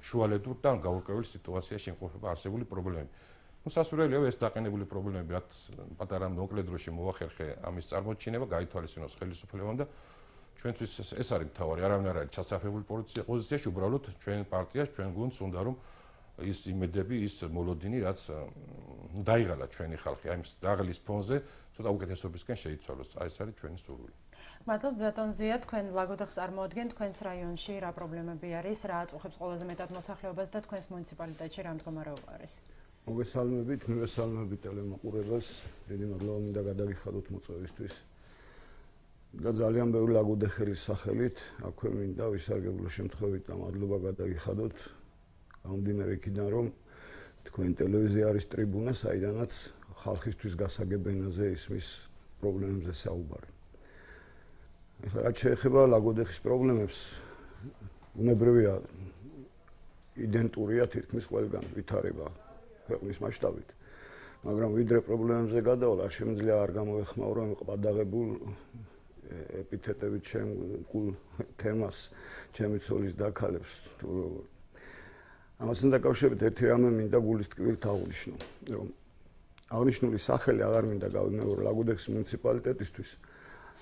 შუალედურ და გაურკვეველ სიტუაციაში იმყოფება არსებული პრობლემები. ნუ სასურველია ეს დაყენებული პრობლემები, რაც პატარა მოკლე დროში მოახერხე ამის წარმოჩინება, გაითვალისწინოს ხელისუფლებამ და ჩვენთვის ეს არის მთავარი, არავინ არ არის ჩასაფრებული პოზიციაში, უბრალოდ ჩვენ პარტიას, ჩვენ გუნდს უნდა რომ ის იმედები, ის მოლოდინი, რაც დაიღალა ჩვენი ხალხი, აი ეს დაღლის ფონზე, ცოტა უკეთესობისკენ შეიცვალოს. აი ეს არის ჩვენი სურვილი. მადლობა ბატონ ზია, თქვენ ლაგოდახს წარმოადგენთ, თქვენს რაიონში რა პრობლემები არის, რა აწუხებს ყველაზე მეტად მოსახლეობას და თქვენს მუნიციპალიტეტში რა მდგომარეობა არის? მოგესალმებით, მივესალმებით ტელემაყურებელს, დიდი მადლობა მინდა გადაგიხადოთ მოწვევისთვის. და ძალიან ბევრი ლაგოდეხელის სახელით, აქვე მინდა ვისარგებლო შემთხვევით და მადლობა გადაგიხადოთ გამომდინარე იქიდან, რომ თქვენი ტელევიზია არის ტრიბუნა, საიდანაც ხალხისთვის გასაგებენაზე ისმის პრობლემებზე საუბარი. რაც შეეხება ლაგოდეხის პრობლემებს, უნებრივია იდენტურია თითქმის ყველგან ვითარება ქვეყნის მასშტაბით. მაგრამ ვიდრე პრობლემებზე გადავალ, არ შემიძლია არ გამოეხმაურო იმ ყბადაღებულ ეპითეტებით შემკულ თემას, ჩემი ცოლის დაქალებს თუ როგორ. ამასთან დაკავშირებით ერთი რამე მინდა გულის ტკბილით აღვნიშნო, რომ აღნიშნული სახელი აღარ მინდა გავიმეორო ლაგოდეხის მუნიციპალიტეტისთვის.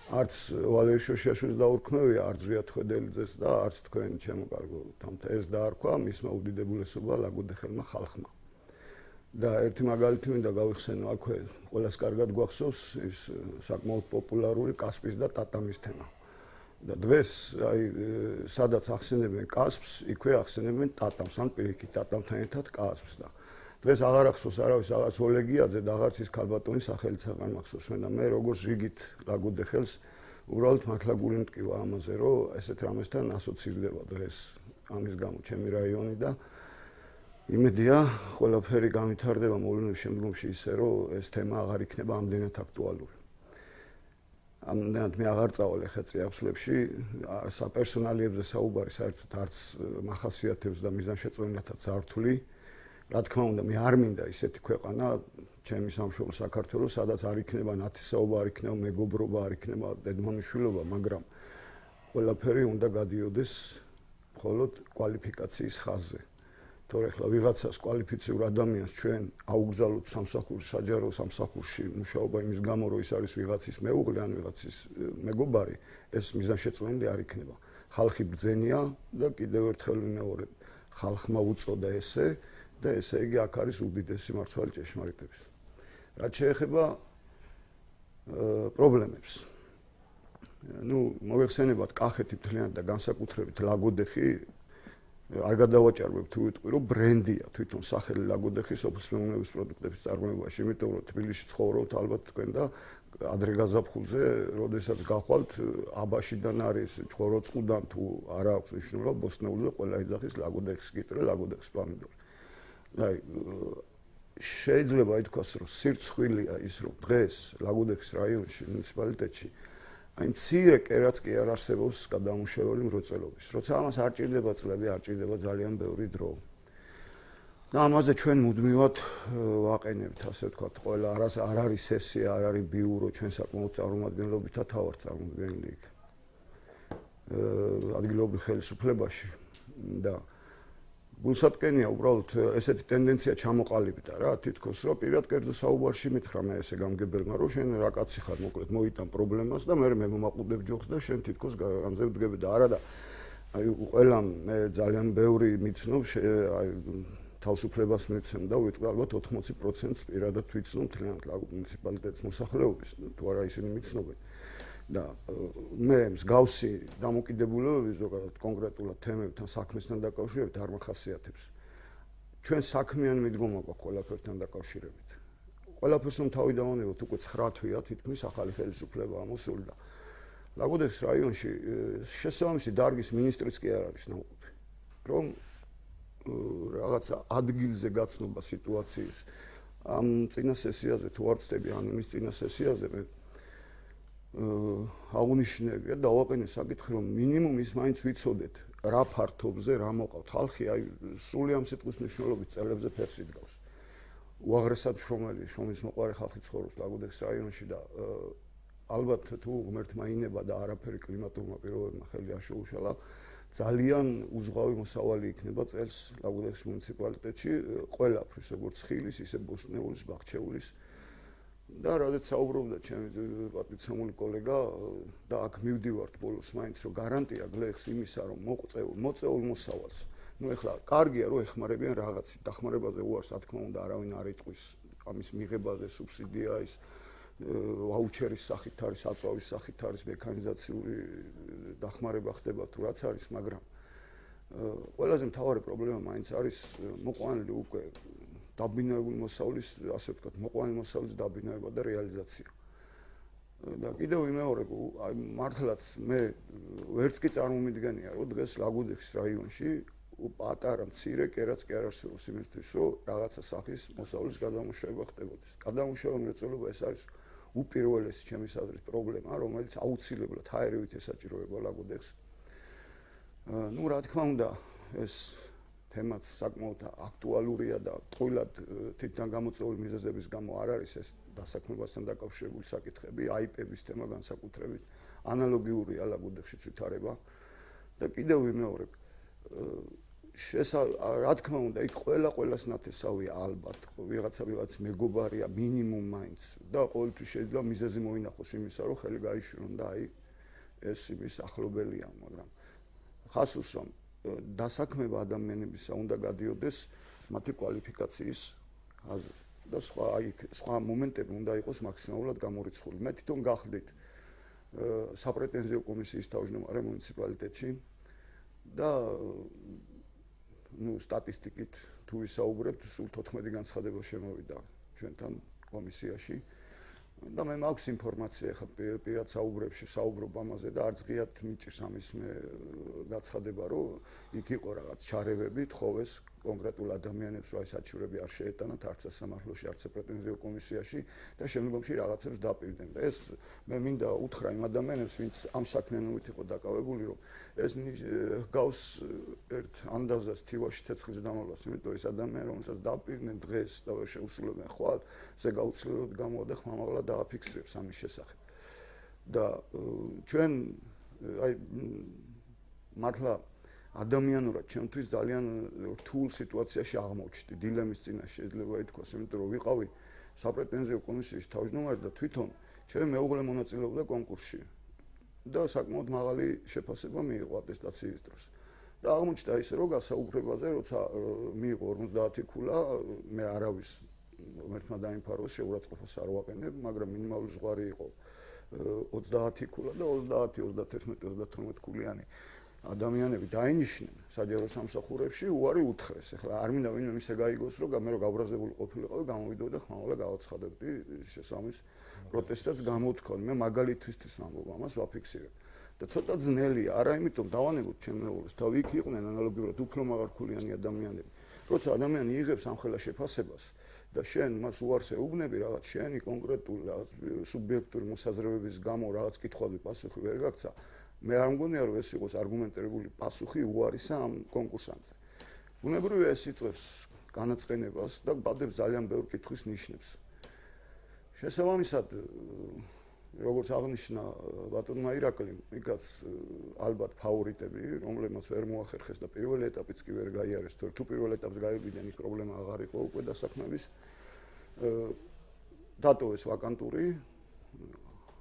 არც ვალერი შოშიაშვილის დაურქმევია, არც ზვიად ხვედელიძეს და არც თქვენ ჩემო კარგო თამთა ეს დაარქვა მისმა უდიდებულესობა ლაგოდეხელმა ხალხმა. და ერთი მაგალითი მინდა გავიხსენო აქვე ყველას კარგად გვახსოვს ის საკმაოდ პოპულარული კასპის და ტატამის თემა. და დღეს აი სადაც ახსენებენ კასპს, იქვე ახსენებენ ტატამს, ან პირიქით ტატამთან ერთად კასპს და დღეს აღარ ახსოვს არავის რაღაც ოლეგიაძე და აღარც ის ქალბატონის სახელიც აღარ მახსოვს და მე როგორც რიგით ლაგოდეხელს უბრალოდ მართლა გული მტკივა ამაზე რომ ესეთ რამესთან ასოცირდება დღეს ამის გამო ჩემი რაიონი და იმედია ყველაფერი განვითარდება მოვლენების შემდგომში ისე რომ ეს თემა აღარ იქნება ამდენად აქტუალური. ამდენად მე აღარ წავალ ახლა წიაღსლებში საპერსონალიებზე საუბარი საერთოდ არც მახასიათებს და მიზანშეწონილათაც არ ვთვლი. რა თქმა უნდა, მე არ მინდა ისეთი ქვეყანა, ჩემი სამშობლო საქართველოს, სადაც არ იქნება ნათესაობა, არ იქნება მეგობრობა, არ იქნება დედმამიშვილობა, მაგრამ ყველაფერი უნდა გადიოდეს მხოლოდ კვალიფიკაციის ხაზზე. თორე ახლა ვიღაცას კვალიფიციურ ადამიანს ჩვენ აუგზავნოთ სამსახურში, საჯარო სამსახურში მუშაობა იმის გამო, რომ ის არის ვიღაცის მეუღლე ან ვიღაცის მეგობარი, ეს მიზანშეწონილი არ იქნება. ხალხი ბრძენია და კიდევ ერთხელ ვიმეორებ, ხალხმა უწოდა ესე და ესე იგი აქ არის უდიდესი მართალი ჭეშმარიტების. რაც შეეხება პრობლემებს. მოიხსენებათ კახეთი მთლიანად და განსაკუთრებით ლაგოდეხი არ გადავაჭარბებ თუ ვიტყვი რომ ბრენდია თვითონ სახელი ლაგოდეხის სოფლის მეურნეობის პროდუქტების წარმოებაში, იმიტომ რომ თბილისში ცხოვრობთ ალბათ თქვენ და ადრე გაზაფხულზე, როდესაც გახვალთ აბაშიდან არის ჭყოროწყუდან თუ არ აქვს მნიშვნელობა ბოსტნეულზე ყველა ეძახის ლაგოდეხის კიტრი, ლაგოდეხის პომიდორი. აი შეიძლება ითქვას რომ სირცხვილია ის რომ დღეს ლაგოდეხის რაიონში მუნიციპალიტეტში აი მცირე კერაც კი არ არსებობს გადამუშავებელი მროწელობის. როცა ამას არ ჭირდება წლები, არ ჭირდება ძალიან ბევრი დრო. და ამაზე ჩვენ მუდმივად ვაყენებთ, ასე ვთქვათ, ყველა არ არის სესია, არ არის ბიურო, ჩვენ საკმაოდ წარმომადგენლობითაც თავარ წარმოდგენილი იქ. ადგილობრივ ხელისუფლებაში და გულსატკენია უბრალოდ ესეთი ტენდენცია ჩამოყალიბდა რა თითქოს რომ პირად კერძო საუბარში მითხრა მე ესე გამგებელმა რომ შენ რა კაცი ხარ მოკლედ მოიტან პრობლემას და მე მომაყუდებ ჯოხს და შენ თითქოს განზე ვდგები და არა და აი ყველამ მე ძალიან ბევრი მიცნობ აი თავისუფლებას მიცემ და ვიტყვი ალბათ 80%-ს პირადად ვიცნობ მთლიანად მუნიციპალიტეტის მოსახლეობის თუ არა ისინი მიცნობენ და მე მსგავსი დამოკიდებულებები ზოგადად კონკრეტულად თემებთან საქმესთან დაკავშირებით არ მახასიათებს. ჩვენ საქმიანი მიდგომა გვაქვს ყველაფერთან დაკავშირებით. ყველაფერს რომ თავი დავანებოთ უკვე 9 თვეა თითქმის ახალი ხელისუფლება ამოსული და ლაგოდეხის რაიონში შესაბამისი დარგის მინისტრიც კი არ არის ნაყოფი. რომ რაღაცა ადგილზე გაცნობა სიტუაციის ამ წინა სესიაზე თუ არ ვწდები ან იმის წინა სესიაზე მე აღნიშნებია და დავაყენე საკითხი რომ მინიმუმ ის მაინც ვიცოდეთ რა ფართობზე რა მოყავთ ხალხი აი სრული ამ სიტყვის მნიშვნელობით წელებზე ფეხს იდგავს უაღრესად შრომის მოყარე ხალხი ცხოვრობს ლაგოდეხის რაიონში და ალბათ თუ ღმერთმა ინება და არაფერი კლიმატურმა პირობებმა ხელი აშოუშალა ძალიან უზღვავი მოსავალი იქნება წელს ლაგოდეხის მუნიციპალიტეტში ყველაფრის როგორც ხილის ისე ბოსტნეულის ბახჩეულის და რადგან საუბრობდა ჩემი პატრიციუმული კოლეგა და აქ მივდივართ ბოლოს მაინც რომ გარანტია გლეხს იმისა რომ მოწეულ მოსავალს ну ეხლა კარგია რომ ეხმარებიან რაღაცით დახმარებაზე უარს რა თქმა უნდა არავინ არ იტყვის ამის მიღებაზე სუბსიდია ის ვაუჩერის სახით არის აწვავის სახით არის მექანიზაციური დახმარება ხდება თუ რაც არის მაგრამ ყველაზე მთავარი პრობლემა მაინც არის მოყვანილი უკვე დაბინავებული მოსავლის, ასე ვთქვათ, მოყვანილი მოსავლის დაბინავება და რეალიზაცია. და კიდევ ვიმეორებ, აი მართლაც მე ვერც კი წარმომიდგენია, რომ დღეს ლაგოდეხის რაიონში პატარა მცირე კერაც კი არ არსებობს იმისთვის, რომ რაღაცა სახის მოსავლის გადამუშავება ხდებოდეს. გადამუშავება მრეწველობა ეს არის უპირველესი ჩემის აზრით პრობლემა, რომელიც აუცილებლად ჰაერივით ესაჭიროება ლაგოდეხს. ნუ რა თქმა უნდა, ეს თემაც საკმაოდ აქტუალურია და ტყუილად თვითონ გამოწვეული მიზეზების გამო არ არის ეს დასაქმებასთან დაკავშირებული საკითხები, აიპების თემა განსაკუთრებით ანალოგიურია ლაგოდეხშიც ვითარება და კიდევ ვიმეორებ რა თქმა უნდა, იქ ყველას ნათესავია ალბათ, ვიღაც მეგობარია მინიმუმ მაინც და ყოველთვის შეიძლება მიზეზი მოინახოს იმისა, რომ ხელი გაიშვირო და აი ეს იმის ახლობელია, მაგრამ ხასუს რომ დასაქმება ადამიანებისა უნდა გადიოდეს მათი კვალიფიკაციის აზრით და სხვა მომენტები უნდა იყოს მაქსიმალურად გამორიცხული. მე თვითონ გახდით საპრეტენზიო კომისიის თავმჯდომარე მუნიციპალიტეტში და სტატისტიკით თუ ვისაუბრებთ, სულ 14 განცხადება შემოვიდა ჩვენთან კომისიაში და მე მაქვს ინფორმაცია ხა პირად საუბრობ ამაზე და არც ღიად მიჭირს ამის მე გაცხადება, რომ იქ იყო რაღაც ჩარევები, თხოვეს კონკრეტულ ადამიანებს, რომ აი საჩივრები არ შეეტანათ არც სასამართლოში, არც პრეტენზიო კომისიაში და შემდგომში რაღაცებს დაპირდნენ. და ეს მე მინდა უთხრა იმ ადამიანებს, ვინც ამ საქმიანობით იყო დაკავებული, რომ ეს გავს ერთ ანდაზას თივაში ცეცხლის დამავლას, იმიტომ ეს ადამიანი, რომელსაც დაპირდნენ დღეს და ვერ შეუსრულებენ ხვალ, ზე გაუცილებლად გამოვიდა ხმამაღლა დააფიქსირებს ამის შესახებ. და ჩვენ აი მართლა ადამიანურად ჩემთვის ძალიან რთულ სიტუაციაში აღმოჩნდი, დილემის წინაშე შეიძლება ითქვას, იმიტომ რომ ვიყავი საპრეტენზიო კომისიის თავმჯდომარე და თვითონ ჩემი მეუღლე მონაწილეობდა კონკურსში და საკმაოდ მაღალი შეფასება მიიღო ატესტაციის დროს. და აღმოჩნდა ისე, რომ გასაუბრებაზე, როცა მიიღო 50 ქულა, მე არავის ღმერთმა დაიმფაროს, შეურაცხყოფას არ ვაყენებ, მაგრამ მინიმალური ზღვარი იყო 30 ქულა და 30, 31, 32 ქულიანი ადამიანები დაინიშნენ საჯარო სამსახურებში, უარი უთხრეს. ეხლა არ მინდა ვინმე ისე გაიგოს, რომ მე რო გაბრაზებული ყოფილიყავი, გამოვიდოდი და ხმამაღლა გავაცხადებდი შესაბამის პროტესტებს გამოთქვამი. მე მაგალითისთვის ვამბობ ამას, ვაფიქსირებ. და ცოტა ძნელია, არა იმიტომ დავანებოთ ჩემ მეუღლეს, თავი იქ იყვნენ ანალოგიურად უფრო მაღალქულიანი ადამიანები. როცა ადამიანი იღებს ამხელა შეფასებას და შენ მას უარს ეუბნები რაღაც შენი კონკრეტული რაღაც სუბიექტური მოსაზრებების გამო რაღაც კითხვაზე პასუხი ვერ გაგცა, მე არ მგონია რომ ეს იყოს არგუმენტირებული პასუხი უარისა ამ კონკურსანტზე. ბუნებრივია ეს იწვევს განაწყენებას და ბადებს ძალიან ბევრ კითხვის ნიშნებს. შესაბამისად, როგორც აღნიშნა ბატონმა ირაკლიმ, იქაც ალბათ ფავორიტები, რომლებმაც ვერ მოახერხეს და პირველი ეტაპიც კი ვერ გაიარეს, თუ პირველ ეტაპს გაივიდნენ, იქ პრობლემა აღარ იყო უკვე დასაქმების. დატოვეს ვაკანტური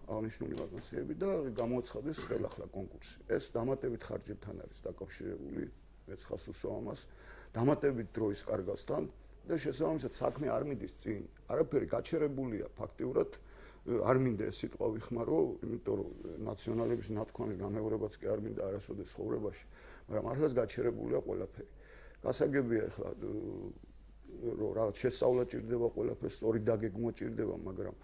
აღნიშნული ვაკანსიები და გამოაცხადეს ხელახლა კონკურსი. ეს დამატებით ხარჯებთან არის დაკავშირებული, მეც ხას უსვამ ამას, დამატებით დროის კარგასთან და შესაბამისად საქმე არ მიდის წინ. არაფერი გაჩერებულია ფაქტიურად, არ მინდა ეს სიტყვა ვიხმარო, იმიტომ რომ ნაციონალების ნათქვამის გამეორებაც კი არ მინდა არასოდეს ცხოვრებაში, მაგრამ ახლაც გაჩერებულია ყველაფერი. გასაგებია ახლა რომ რაღაც შესწავლა ჭირდება ყველაფერს, სწორი დაგეგმვა ჭირდება, მაგრამ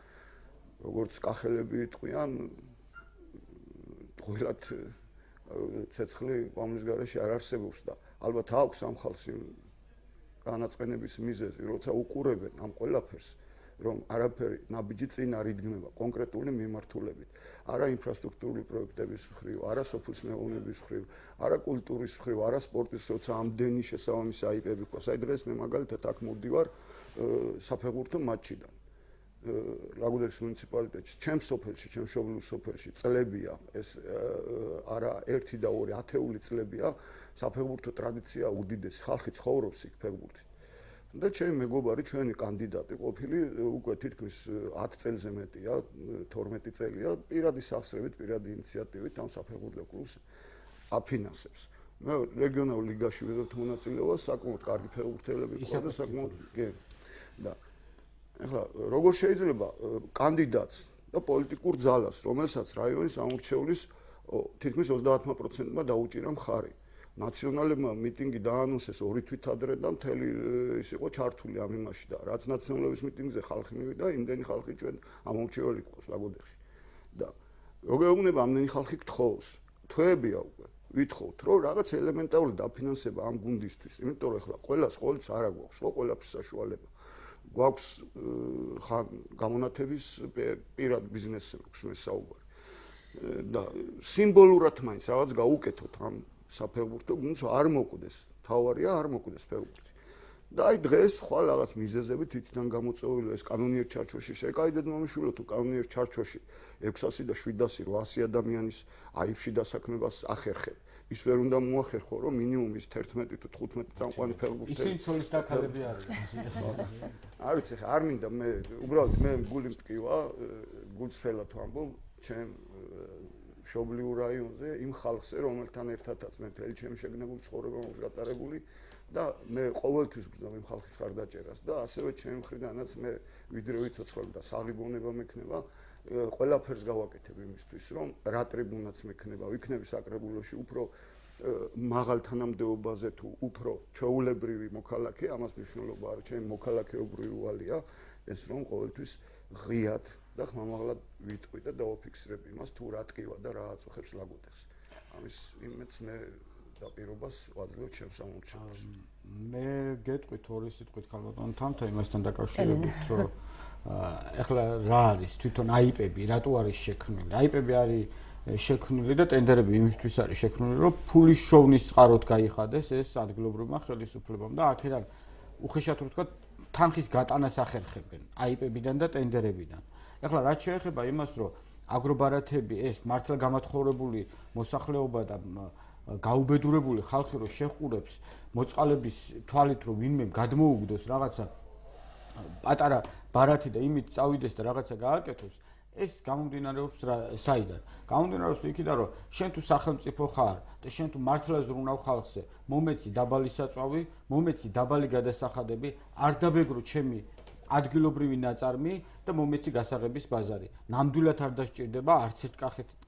როგორც კახელები იტყვიან, ყოველად ცეცხლი ყვამლის გარეშე არ არსებობს და ალბათ აქვს ამ ხალხს განაწყენების მიზეზი, როცა უყურებენ ამ ყველაფერს, რომ არაფერი ნაბიჯი წინ არ იდგმება კონკრეტული მიმართულებით, არა ინფრასტრუქტურული პროექტების მხრივ, არა სოფლის მეურნეობის მხრივ, არა კულტურის მხრივ, არა სპორტის, როცა ამდენი შესაბამისი აიპები ყავს. აი დღეს მე მაგალითად აქ მოვდივარ საფეხბურთო მატჩიდან. ლაგოდეხის მუნიციპალიტეტში, ჩემს სოფელში, ჩემს მშობლიურ სოფელში წლებია, ეს არა 1 და 2, ათეული წლებია, საფეხბურთო ტრადიცია უდიდესი, ხალხი ცხოვრობს იქ ფეხბურთით. და ჩემი მეგობარი, ჩვენი კანდიდატი ყოფილი, უკვე თითქმის 10 წელზე მეტია, 12 წელია, პირადი სახსრებით, პირადი ინიციატივით ამ საფეხბურთო კლუბს აფინანსებს. მე რეგიონალურ ლიგაში ვიღებთ მონაწილეობას, საკმაოდ კარგი ფეხბურთელები ყავდა, საკმაოდ კი. და ეხლა როგორ შეიძლება კანდიდატს და პოლიტიკურ ძალას, რომელსაც რაიონის ამორჩეულის თითქმის 30%-მა დაუჭირა მხარი. ნაციონალებმა მიტინგი დაანონსეს 2 თვით ადრე და მთელი ის იყო ჩართული ამ იმაში და რაც ნაციონალების მიტინგზე ხალხი მივიდა, იმდენი ხალხი ჩვენ ამორჩეველი ყავს ლაგოდეხში. და როგორ უნდა ამდენი ხალხი გთხოვს? თვეებია უკვე. ვითხოვთ, რომ რაღაც ელემენტარული დაფინანსება ამ გუნდისთვის, იმიტომ რომ ეხლა ყველას ყოველთვის არ აგვაქვს, ყველაფრის საშუალება. გვაქვს ხან გამონათების პირად ბიზნესზე აქვს მე საუბარი. და სიმბოლურად მაინც რაღაც გაუკეთოთ ამ საფეხბურთო გუნდს არ მოკვდეს. თავარია არ მოკვდეს ფეხბურთი. და აი დღეს ხვალ რაღაც მიზეზები თვითონ გამოწვეული ეს კანონიერ ჩარჩოში შეკაიდეთ მომიშვილო თუ კანონიერ ჩარჩოში 600 და 700 800 ადამიანის აიბში დასაქმებას ახერხებ. ის ვერ უნდა მოახერხო რომ მინიმუმ ის 11 თუ 15 წამყვანი ფეხბურთელი ისინი ცოლის დაკალები არიან. არ ვიცი ხა არ მინდა მე უბრალოდ მე გული მტკივა გულწრფელად ვამბობ ჩემ მშობლიურ რაიონზე იმ ხალხზე რომელთან ერთადაც მე მთელი ჩემი შეგნებული ცხოვრება მაქვს გატარებული და მე ყოველთვის გძნობ იმ ხალხის ხარდაჭერას და ასევე ჩემი მხრიდანაც მე ვიდრე ვიცოცხლებ და საღიბოვნება მექნება ყველაფერს გავაკეთებ იმისთვის რომ რა ტრიბუნაც მექნება ვიქნები საკრებულოში უფრო მაღალ თანამდებობაზე თუ უფრო ჩვეულებრივი მოქალაქე ამას მნიშვნელობა არის ჩემი მოქალაქეობრივი ვალია ეს რომ ყოველთვის ღიად და ხმამაღლად ვიტყვი და დავაფიქსირებ იმას თუ რა ტკივა და რა აწუხებს ლაგოდეხს ამის იმედს მე დაპირობას ვაძლევ ჩემს სამომრჩევლებს მე გეტყვით ორი სიტყვით ქალბატონ თამთა იმასთან დაკავშირებით რომ ეხლა რა არის თვითონ აიპები რატო არის შექმნილი აიპები არის შექმნილი და ტენდერები იმისთვის არის შექმნილი რომ ფულის შოვნის წყაროდ გაიხადეს ეს ადგილობრივმა ხელისუფლებამ და აქედან უხეშად რო ვთქვა თანხის გატანას ახერხებენ აიპებიდან და ტენდერებიდან ეხლა რაც შეეხება იმას რომ აგრობარათები ეს მართლა გამათხოვრებული მოსახლეობა და გაუბედურებული ხალხი რო შეყურებს მოწყალების თვალით რომ ვინმე გადმოუგდოს რაღაცა პატარა ბარათი და იმით წავიდეს და რაღაცა გააკეთოს ეს გამომდინარეობს საიდან გამომდინარეობს იქიდან რომ შენ თუ სახელმწიფო ხარ და შენ თუ მართლა ზრუნავ ხალხზე მომეცი დაბალი საწვავი მომეცი დაბალი გადასახადები არ დაბეგრო ჩემი ადგილობრივი ნაწარმი და მომეცი გასაღების ბაზარი ნამდვილად არ დასჭირდება არც ერთ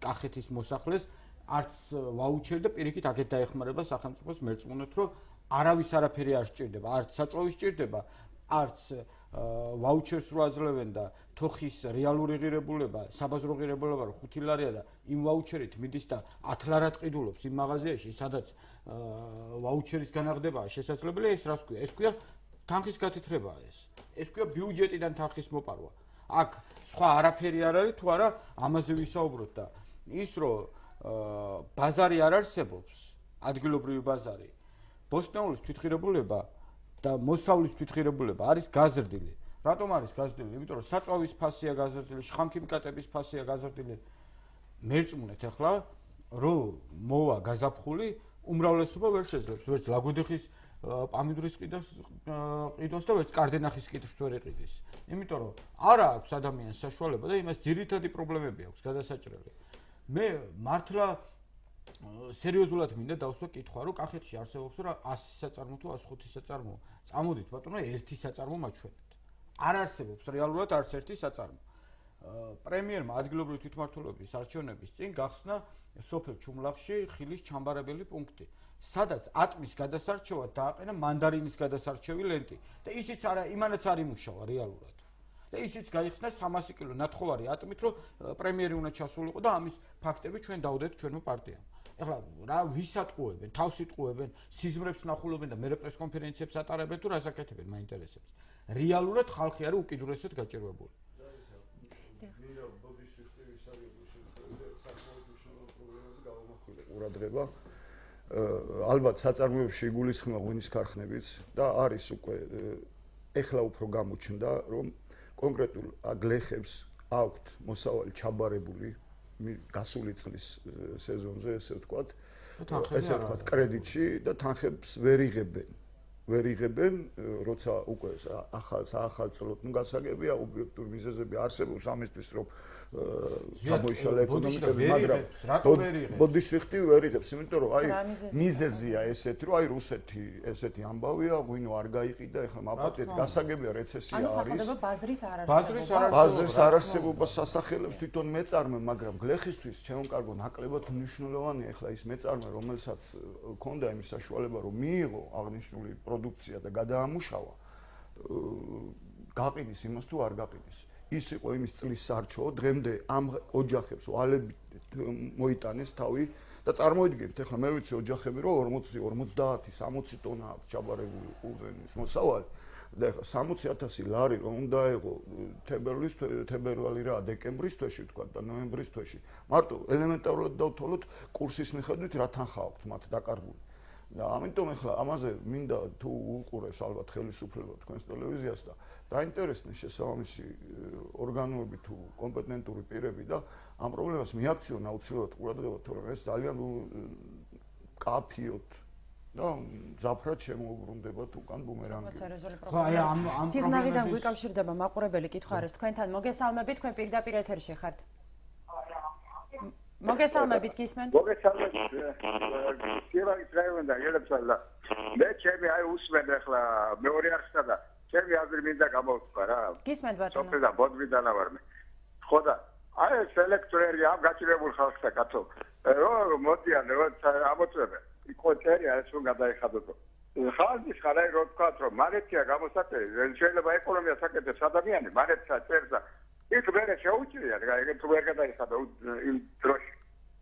კახეთის მოსახლეს არც ვაუჩერი და პირიქით აქეთ დაეხმარება სახელმწიფოს მერწმუნეთ რომ არავის არაფერი არ სჭირდება არც საწვავი სჭირდება არც ვაუჩერს რო აძლევენ და თოხის რეალური ღირებულება საბაზრო ღირებულება რო 5 ლარია და იმ ვაუჩერით მიდის და 10 ლარად ყიდულობს იმ მაღაზიაში სადაც ვაუჩერის განაღდებაა შესაძლებელია ეს რას ქვია ეს ქვია თანხის გათეთრებაა ეს ქვია ბიუჯეტიდან თანხის მოპარვა აქ სხვა არაფერი არ არის თუ არა ამაზე ვისაუბროთ და ის რომ ბაზარი არ არსებობს ადგილობრივი ბაზარი ბოსტნეულის თვითღირებულება და მოსავლის თვითღირებულება არის გაზრდილი რატომ არის გაზრდილი იმიტომ რომ საწვავის ფასია გაზრდილი შხამქიმიკატების ფასია გაზრდილი მერწმუნეთ ახლა რომ მოვა გაზაფხული უმრავლესობა ვერ შეძლებს ვერც ლაგოდეხის პამიდურის ყიდვას და ვერც კარდენახის ყიდვას ვერ იყიდეს იმიტომ რომ არა აქვს ადამიანს საშუალება და იმას ძირითადი პრობლემები აქვს გადასაჭრელი მე მართლა სერიოზულად მინდა დავსვა კითხვა რომ კახეთში არსებობს რა 100 საწარმო თუ 105 საწარმო წამოდით ბატონო ერთი საწარმო მაჩვენეთ არ არსებობს რეალურად არც ერთი საწარმო პრემიერმა ადგილობრივი თვითმმართველობის არჩევნების წინ გახსნა სოფელ ჩუმლახში ხილის ჩამბარებელი პუნქტი სადაც ატმის გადასარჩევად დააყენა მანდარინის გადასარჩევი ლენტი და ისიც არა იმანაც არ იმუშავა რეალურად და ისიც გაიხსნა 300 კილო ნათხოვარი ატმით რომ პრემიერი უნდა ჩასულიყო და ამის ფაქტები ჩვენ დავდეთ ჩვენმა პარტიამ ეხლა რა ვისატყუებენ თავს იტყუებენ სიზმრებს ნახულობენ და მერე პრეს კონფერენციებს ატარებენ თუ რას აკეთებენ მაინტერესებს რეალურად ხალხი არის უკიდურესად გაჭირვებული ყურადღება ალბათ საწარმოებში იგულისხმება ღვინის ქარხნებიც და არის უკვე ეხლა უფრო გამოჩნდა რომ კონკრეტულ გლეხებს აქვთ მოსავალი ჩაბარებული გასული წლის სეზონზე ესე ვთქვათ კრედიტში და თანხებს ვერ იღებენ როცა უკვე ახალწლოდ გასაგებია ობიექტური მიზეზები არსებობს ამისთვის რომ გამოიშალა ეკონომიკები მაგრამ ბოდიშრიხტი ვერ იღებს იმიტომ რომ აი მიზეზია ესეთი რომ აი რუსეთი ესეთი ამბავია ღვინო არ გაიყიდა ეხლა მაპატეთ გასაგებია რეცესია არის ბაზრის არარსებობა სასახელებს თვითონ მეწარმე მაგრამ გლეხისთვის ჩემო ნაკლებად მნიშვნელოვანია ეხლა ის მეწარმე რომელსაც ქონდა იმის საშუალება რომ მიიღო აღნიშნული პროდუქცია და გადაამუშავა გაყიდის იმას თუ არ გაყიდის ის იყო იმის წლის სარჩო დღემდე ამ ოჯახებს ვალებით მოიტანეს თავი და წარმოიდგინეთ ახლა მე ვიცი ოჯახები რომ 40 50 60 ტონა აქვს ჩაბარებული უზენის მოსავალი და 60,000 ლარი რომ უნდა ეღო თებერვალი რა დეკემბრის თვეში თქვა და ნოემბრის თვეში მარტო ელემენტარულად დავთვალოთ კურსის მიხედვით რა თანხა აქვთ მათ დაკარგული და ამიტომ ახლა ამაზე მინდა თუ უყურებს ალბათ ხელისუფლება თქვენს ტელევიზიას და დაინტერესდნენ შესაბამისი ორგანოები თუ კომპეტენტური პირები და ამ პრობლემას მიაქციონ აუცილებლად ყურადღება თორემ ეს ძალიან კაფიოთ და ზაფრად შემოუბრუნდება უკან ბუმერანგი. ხო, აი ამ სიგნალიდან გვიკავშირდება მაყურებელი კითხვა არის თქვენთან მოგესალმებით თქვენ პირდაპირ ეთერში ხართ. მოგესალმებით გისმენთ? მოგესალმებით. სიევანის რაიონიდან ელეფსალა. მე ჩემი აი უსმენ ახლა მეორე ახსნა და ჩემი აზრი მინდა გამოვთქვა რა. გისმენთ ბატონო. სოფლიდან ბოდბიდან ვარ მე. ხო და აი ეს ელექტროენერგია ამ გაჭირებულ ხალხსა კაცო. რო მოდიან როცა ამოწმებენ. იქ წერია ეს რომ გადაიხადოთ. ხალხის ხალხი რო თქვათ რომ მარეთია გამოსაკეთე შეიძლება ეკონომია საკეთებს ადამიანი მარეთსა წერს და იქ მერე შეუჭირია რა ეგ თუ ვერ გადაიხადა იმ დროში.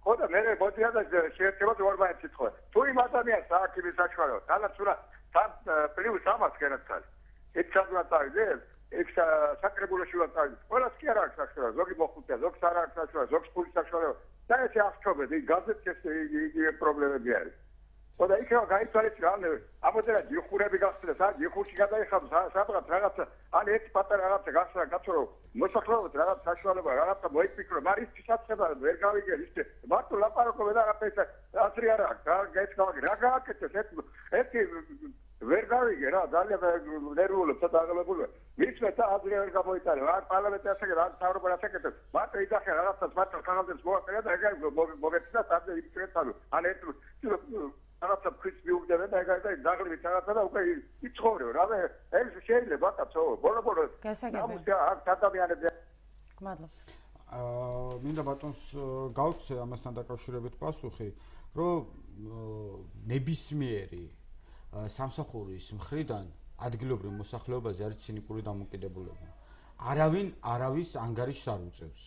ხო და მერე მოდიან და შეერთებათ 40 სიტყვა. თუ იმ ადამიანს საქმის საშუალება თანაც უნდა თან პლუს 300 განაცალე. ეს სადღაც ეს საკრებულოში ვაწავი. ყველას კი არ აქვს საშუალება, ზოგი მოხუცია, ზოგს არ აქვს საშუალება, ზოგს ფულის საშუალება. და ეს აღწობები, გაზეთებს იგივე პრობლემები არის. ხო და იქ რა გაიცვალეთ რა ამოდერა ჯიხურები გახსნეს, ჯიხურში გადაიხადოს, სადღაც რაღაცა, ან ერთ პატარა რაღაცა გახსნა, კაცო რომ მოსახლეობთ რაღაც საშუალება, რაღაცა მოიფიქრო, მაგრამ ის ფისაცება ვერ გავიგე ისე. მარტო ლაპარაკობენ და რაღაცა აზრი არ აქვს, ეს გავაგე, რა გააკეთეს ერთი ვერ გავიგე რა ძალიან ნერვულობ და აღებულობ. მიწვე და აზრი ვერ გამოიტანე. რა პარლამენტი ასაკეთებს, რა საუბრობა ასაკეთებს. მარტო იძახე რაღაცას მარტო ხალხებს მოაწერა და ეგ მოგეცდა სადე იქცეთალო. ან ერთ რაღაცა ფრის მიუგდება და ეგ დაღლებით რაღაცა და უკვე იცხოვრე რა მე ეს შეიძლება კაცო ბოლო გასაგებია აქ ადამიანები გმადლობთ. მინდა ბატონს გავცე ამასთან დაკავშირებით პასუხი რომ ნებისმიერი სამსახურის მხრიდან ადგილობრივ მოსახლეობაზე არის ცინიკური დამოკიდებულება. არავის ანგარიშს არ უწევს.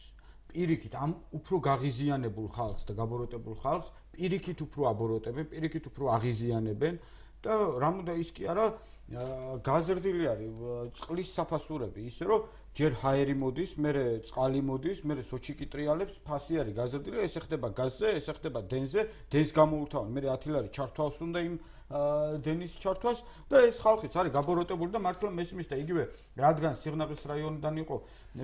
პირიქით ამ უფრო გაღიზიანებულ ხალხს და გაბოროტებულ ხალხს პირიქით უფრო აბოროტებენ, პირიქით უფრო აღიზიანებენ და რამოდა ის კი არა გაზრდილი არის წყლის საფასურები ისე რომ ჯერ ჰაერი მოდის, მერე წყალი მოდის, მერე სოჩიკი ტრიალებს, ფასი არის გაზრდილი, ეს ხდება გაზზე, ეს ხდება დენზე, დენს გამოუთავენ, მერე 10 ლარი ჩართვას უნდა იმ დენის ჩართვას და ეს ხალხიც არის გაბოროტებული და მართლა მესმის და იგივე რადგან სიღნაღის რაიონიდან იყო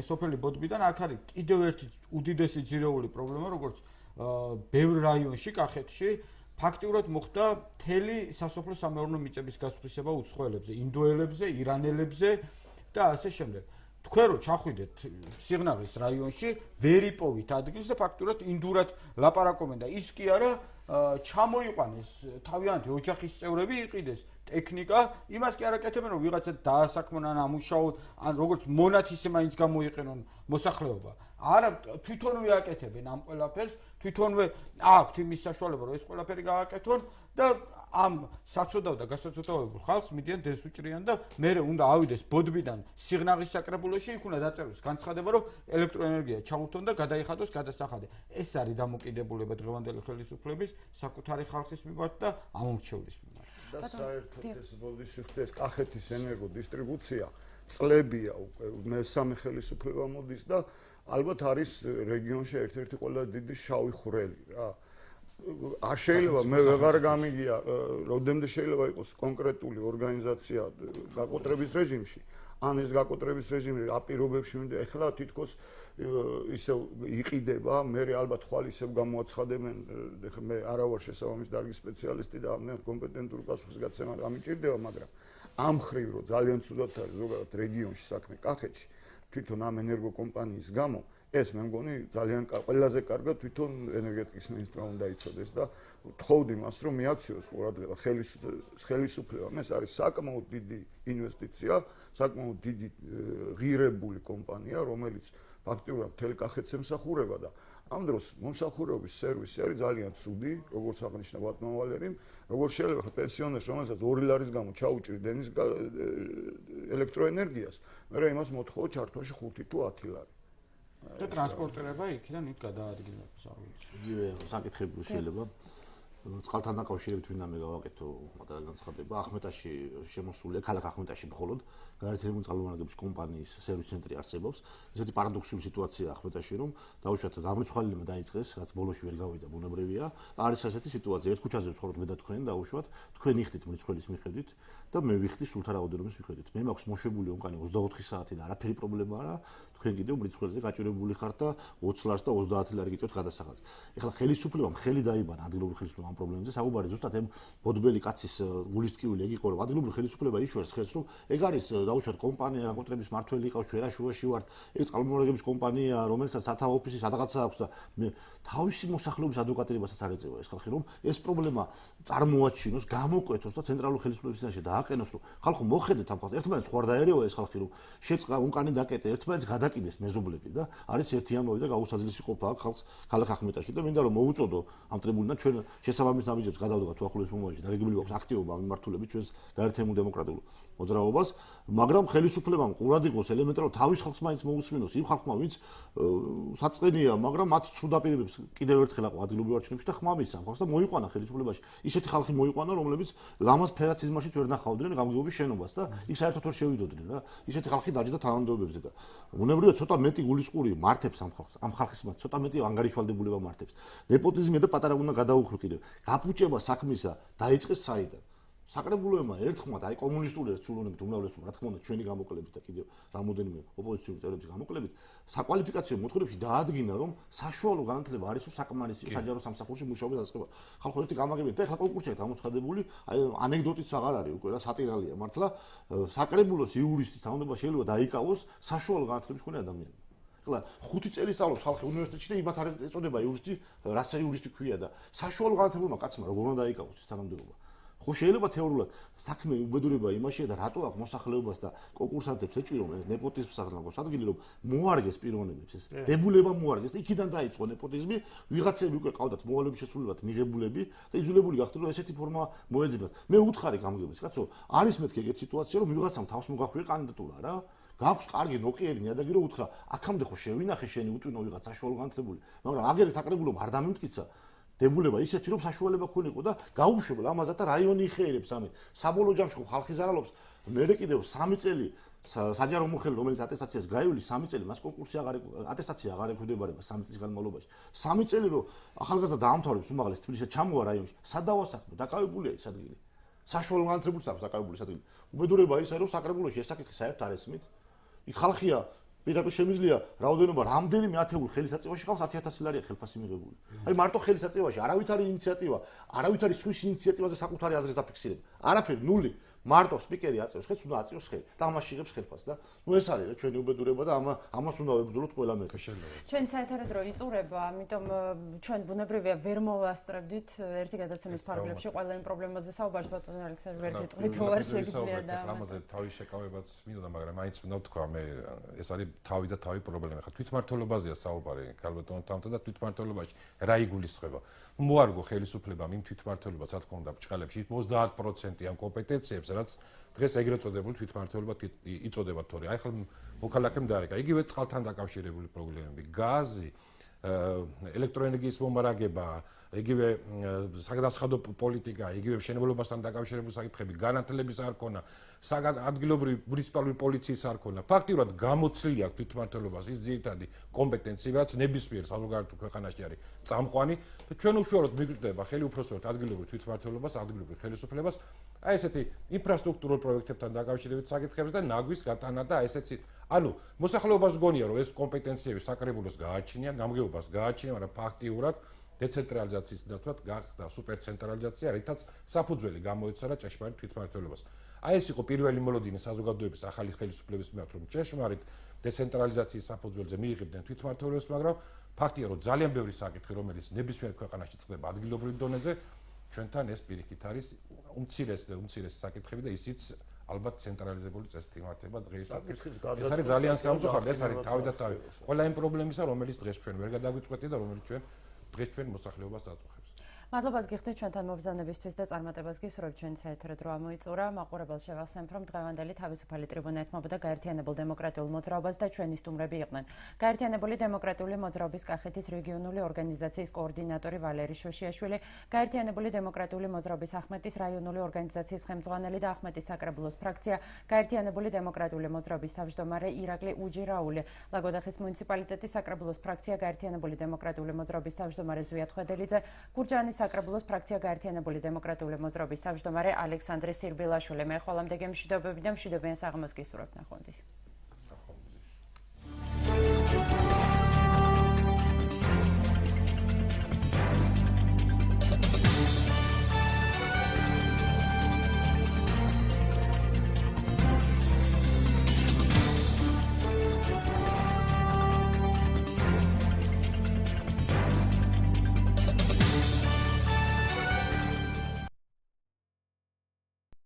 სოფელი ბოდბიდან აქ არის კიდევ ერთი უდიდესი ძირეული პრობლემა როგორც ბევრ რაიონში კახეთში ფაქტიურად მოხდა მთელი სასოფლო სამეურნეო მიწების გასხვისება უცხოელებზე, ინდოელებზე, ირანელებზე და ასე შემდეგ. თქვენ რო ჩახვიდეთ სიღნაღის რაიონში, ვერ იპოვით ადგილს და ფაქტიურად ინდურად ლაპარაკობენ და ის კი არა ჩამოიყვანეს თავიანთი ოჯახის წევრები იყიდეს ტექნიკა, იმას კი არ აკეთებენ რომ ვიღაცა დაასაქმნან ამუშაოთ, ან როგორც მონათისე მაინც გამოიყენონ მოსახლეობა. არა თვითონვე აკეთებენ ამ ყველაფერს, თვითონვე აქვთ იმის საშუალება რომ ეს ყველაფერი გააკეთონ და ამ საწოდავ და გასაწოდავებულ ხალხს მიდიან დენს უჭრიან და მერე უნდა ავიდეს ბოდბიდან სიღნაღის საკრებულოში, იქ უნდა დაწეროს განცხადება რომ ელექტროენერგია ჩაუთონ და გადაიხადოს გადასახადი. ეს არის დამოკიდებულება დღევანდელი ხელისუფლების საკუთარი ხალხის მიმართ და ამომრჩევლის მიმართ. და საერთოდ ეს ბოდიშიხტეს კახეთის ენერგო დისტრიბუცია წლებია უკვე მესამე ხელისუფლება მოდის და ალბათ არის რეგიონში ერთ-ერთი ყველაზე დიდი შავი ხვრელი რა. არ შეიძლება მე ვეღარ გამიგია, რამდენიმე შეიძლება იყოს კონკრეტული ორგანიზაცია გაკოტრების რეჟიმში. ან ეს გაკოტრების რეჟიმი აპირობებში მინდა ეხლა თითქოს ისე იყიდება, მე ალბათ ხვალ ისევ გამოაცხადებენ, მე არა ვარ შესაბამის დარგის სპეციალისტი და ამ კომპეტენტური პასუხისგაცემა გამიჭირდება, მაგრამ ამ ხრივ რომ ძალიან ცუდად არის ზოგადად რეგიონში საქმე კახეთში, თვითონ ამ ენერგო კომპანიის გამო ეს მე მგონი ძალიან ყველაზე კარგად თვითონ ენერგეტიკის მინისტრმა უნდა იცოდეს და ვთხოვდი მას რომ მიაქციოს ყურადღება ხელისუფლებამ ეს არის საკმაოდ დიდი ინვესტიცია, საკმაოდ დიდი ღირებული კომპანია რომელიც ფაქტიურად მთელ კახეთს ემსახურება და ამ დროს მომსახურების სერვისი არის ძალიან ცუდი, როგორც აღნიშნა ბატონო ვალერიმ, როგორც შეიძლება პენსიონერს რომელსაც 2 ლარის გამო ჩაუჭრი დენის ელექტროენერგიას, მე იმას მოთხოვო ჩართვაში 5 თუ 10 ლარი. და ტრანსპორტირება იქიდან იქ გადაადგილებას აღიქვამს. იგივე საკითხები შეიძლება წყალთან დაკავშირებით მინდა მე გავაკეთო მოდელი განცხადება. ახმეტაში შემოსულია, ქალაქ ახმეტაში მხოლოდ გაერთიანებული წყალმომარაგების კომპანიის სერვის ცენტრი არსებობს. ესეთი პარადოქსული სიტუაცია ახმეტაში, რომ დაუშვათ გამრიცხვალმა დაიწყეს, რაც ბოლოში ვერ გავიდა, ბუნებრივია. არის ასეთი სიტუაცია, ერთ ქუჩაზე ვცხოვრობ მე და თქვენ, დაუშვათ, თქვენ იხდით მრიცხველის მიხედვით და მე ვიხდი სულთა რაოდენობის მიხედვით. მე მაქვს მოშებული ონკანი 24 საათი და არაფერი პრობლემა არა. თქვენ კიდევ მრიცხველზე გაჭირებული ხართ და 20 ლარს და 30 ლარი გიწევთ გადასახადს. ეხლა ხელისუფლებამ ხელი დაიბანა ადგილობრივი ხელისუფლება ამ პრობლემებზე. საუბარი ზუსტად ამ ბოდბელი კაცის გულისტკივილი ეგ იყო, რომ ადგილობრივი ხელისუფლება იშვერს ხელს, რომ ეგ არის დაუშვათ კომპანია, კონტრების მართველი იყავს, შუაში ვართ, ეგ წყალმომარაგების კომპანია, რომელსაც სათავო ოფისი სადღაცა აქვს და მე თავისი მოსახლეობის ადვოკატირებასაც არ ეწევა ეს ხალხი, რომ ეს პრობლემა წარმოაჩინოს, გამოკვეთოს და ცენტრალური ხელისუფლების წინაშე დააყენოს, რომ ხალხო მოხედეთ ამ ხალხს, ერთმანეთს ხوار დაერევა ეს ხალხი, რომ შეწყდა ონკანი დაკეტე, ერთმანეთს გადაკიდეს მეზობლები და არის ერთი ამბავი და გაუსაძლისი ყოფა აქ ხალხს ქალაქ ახმეტაში და მინდა რომ მოუწოდო ამ ტრიბუნიდან ჩვენ შესაბამის ნაბიჯებს გადავდგათ თუ ახლოს მომავალში დაგეგმილი აქვს აქტივობა ამ მიმართულებით ჩვენს გაერთიანებულ დემოკრატიულ მოძრაობას, მაგრამ ხელისუფლებამ ყურად იყოს ელემენტარულად თავის ხალხს მაინც მოусმინოს იმ ხალხმა, ვინც საწყენია, მაგრამ მათ ცუდაპირებებს კიდევ ერთხელ აყვა ადგილობრივ არჩევნებში და ხმა მისცა ხალხს და მოიყვანა ხელისუფლებაში. ისეთი ხალხი მოიყვანა, რომლებიც ლამაზ ფერაციზმაშიც ვერ ნახავდნენ გამგეობის შენობას და იქ საერთოდ ვერ შევიდოდნენ რა. ისეთი ხალხი დაჯდა თანამდებობებზე და უნებრივია ცოტა მეტი გულისყური მართებს ამ ხალხს. ამ ხალხის მათ ცოტა მეტი ანგარიშვალდებულება მართებს. ნეპოტიზმი და პატარა უნდა გადაუხრო კიდევ. გაფუჭება საქმისა დაიწყეს საიდან? საკრებულოებმა ერთხმად აი კომუნისტური ერთხმობით უმრავლესობა რა თქმა უნდა ჩვენი გამოკლებით და კიდევ რამოდენიმე ოპოზიციური წევრების გამოკლებით საკვალიფიკაციო მოთხოვნებში დაადგინა რომ საშუალო განათლება არის საკმარისი საჯარო სამსახურში მუშაობის დასაწყებად. ხალხო ერთი გამაგებია და ეხლა კონკურსია გამოცხადებული, აი ანეკდოტიც აღარ არის უკვე რა სატირალია მართლა საკრებულოს იურისტის თანამდებობა შეიძლება დაიკავოს საშუალო განათლების მქონე ადამიანმა. ეხლა 5 წელი სწავლობს ხალხი უნივერსიტეტში და იმათ არ ეწოდება იურისტი, რაცა იურისტი ქვია და საშუალო განათლებულმა კაცმა როგორ უნდა დაიკავოს ეს თანამდებობა. ხო შეიძლება თეორიულად საქმე უბედურება იმაშია და რატო აქვს მოსახლეობას და კონკურსანტებს ეჭვი რომ ნეპოტიზმს აღნაგოს ადგილი რომ მოარგეს პიროვნებებს ეს დებულება მოარგეს და იქიდან დაიწყო ნეპოტიზმი ვიღაცები უკვე ყავდათ მოვალეობის შესრულებად მიღებულები და იძულებული გახდნენ რომ ესეთი ფორმა მოეძებნათ. მე უთხარი გამგებელს კაცო არის მეთქი ეგეთი სიტუაცია რომ ვიღაცამ თავს მოგახვია კანდიდატურა რა გაქვს კარგი ნოყიერი ნიადაგი რომ უთხრა აქამდე ხო შევინახე შენი უტვინო ვიღაც საშუალო განათლებული მაგრამ აგერეთ საკრებულომ არ დამიმტკიცა დებულება ისეთი რომ საშუალება ქონიყო და გაუშვებელ ამაზად და რაიონი იხეირებს ამით. საბოლოო ჯამში ხო ხალხი ზარალობს მე კიდევ 3 წელი საჯარო მოხელი რომელიც ატესტაციას გაივლის 3 წელი მას კონკურსი ატესტაცია აღარ ექვემდებარება 3 წლის განმავლობაში. 3 წელი რომ ახალგაზრდა დაამთავრებს უმაღლეს თბილისში ჩამოვა რაიონში სადავასახმო დაკავებულია ეს ადგილი. საშუალო განათლებულს აქვს დაკავებული ეს ადგილი. უბედურება ისაა რომ საკრებულოში ეს საკითხი საერთოდ არ ესმით. იქ ხალხია პირდაპირ შემიძლია რაოდენობა რამდენიმე ათეულ ხელისაწევაში ხალხს 10000 ლარია ხელფასი მიღებული. აი მარტო ხელისაწევაში არავითარი ინიციატივა, არავითარი სხვის ინიციატივაზე საკუთარი აზრის დაფიქსირება. არაფერი, ნული. მარტო სპიკერი აწევს ხელს, უნდა აწევს ხელი და ამაში იღებს ხელფასს და ნუ ეს არის რა ჩვენი უბედურება და ამას უნდა ვებრძოლოთ ყველა მე შეიძლება. ჩვენ საერთოდ დრო იწურება, ამიტომ ჩვენ ბუნებრივია ვერ მოვასწრებდით ერთი გადაცემის ფარგლებში ყველა იმ პრობლემაზე საუბარს ბატონ ალექსანდრე ვერ გეტყვით უარ შეგიძლია და ამაზე თავის შეკავებაც მინდოდა, მაგრამ მაინც უნდა ვთქვა მე ეს არის თავი და თავი პრობლემა. ხა თვითმმართველობაზეა საუბარი ქალბატონთან და თვითმმართველობაში რა იგულისხმება. მოარგო ხელისუფლებამ იმ თვითმმართველობას რა თქმა უნდა ბჭყალებში 90% ამ კომპეტენციებს რაც დღეს ეგრეთ წოდებული თვითმმართველობა იწოდება თორე აი ხალ მოქალაქემ დაარეკა იგივე წყალთან დაკავშირებული პრობლემები გაზი ელექტროენერგიის მომარაგება იგივე საგადასახადო პოლიტიკა იგივე მშენებლობასთან დაკავშირებული საკითხები განათლების არ ქონა ადგილობრივი მუნიციპალური პოლიციის არ ქონა ფაქტიურად გამოცლილი აქვს თვითმმართველობას ის ძირითადი კომპეტენცია რაც ნებისმიერ საზოგადოებრივ ქვეყანაში არის წამყვანი და ჩვენ უშუალოდ მიგვწვდება ხელი უпроსტოდ ადგილობრივ თვითმმართველობას ადგილობრივ ხელისუფლებას აი ესეთი ინფრასტრუქტურულ პროექტებთან დაკავშირებით საკითხებს და ნაგვის გატანა და ესეთი ანუ მოსახლეობას გონია რომ ეს კომპეტენციები საკრებულოს გააჩნია გამგეობას გააჩნია მაგრამ ფაქტიურად დეცენტრალიზაციის ნაცვლად გახდა სუპერცენტრალიზაცია რითაც საფუძველი გამოეცა რა ჭეშმარიტ თვითმმართველობას აი ეს იყო პირველი მოლოდინი საზოგადოების ახალი ხელისუფლების მიმართ რომ ჭეშმარიტ დეცენტრალიზაციის საფუძველზე მიიღებდნენ თვითმმართველობას მაგრამ ფაქტია რომ ძალიან ბევრი საკითხი რომელიც ნებისმიერ ქვეყანაში წყდება ადგილობრივ დონეზე ჩვენთან ეს პირიქით არის უმცირეს საკითხები და ისიც ალბათ ცენტრალიზებული წესით იმართება დღეს ეს არის ძალიან სამწუხაროდ ეს არის თავი და თავი ყველა იმ პრობლემისა რომელიც დღეს ჩვენ ვერ გადაგვიწყვეტი და რომელიც ჩვენ დღეს ჩვენ მოსახლეობას აწუხებს მადლობას გიხდით ჩვენთან მობრძანებისთვის და წარმატებას გისურვებთ ჩვენი საეთერო დრო ამოიწურა. მაყურებელს შევახსენებ, რომ დღევანდელი თავისუფალი ტრიბუნა ეთმობოდა გაერთიანებულ დემოკრატიულ მოძრაობას და ჩვენი სტუმრები იყვნენ. გაერთიანებული დემოკრატიული მოძრაობის კახეთის რეგიონული ორგანიზაციის კოორდინატორი ვალერი შოშიაშვილი, გაერთიანებული დემოკრატიული მოძრაობის ახმეტის რაიონული ორგანიზაციის ხელმძღვანელი და ახმეტის საკრებულოს ფრაქცია, გაერთიანებული დემოკრატიული მოძრაობის თავმჯდომარე ირაკლი უჯირაული, ლაგოდეხის მუნიციპალიტეტის საკრებულოს ფრაქცია, გაერთიანებული დემოკრატიული მოძრაობის თავმჯდომარე ზვიად ხვედელიძე, გურჯაანის საკრებულოს ფრაქცია, გაერთიანებული დემოკრატიული მოძრაობის თავმჯდომარე ალექსანდრე სირბილაშვილი. მე ხოლმე მშვიდობები და მშვიდობიან საღამოს გისურვებთ. ნახვამდის.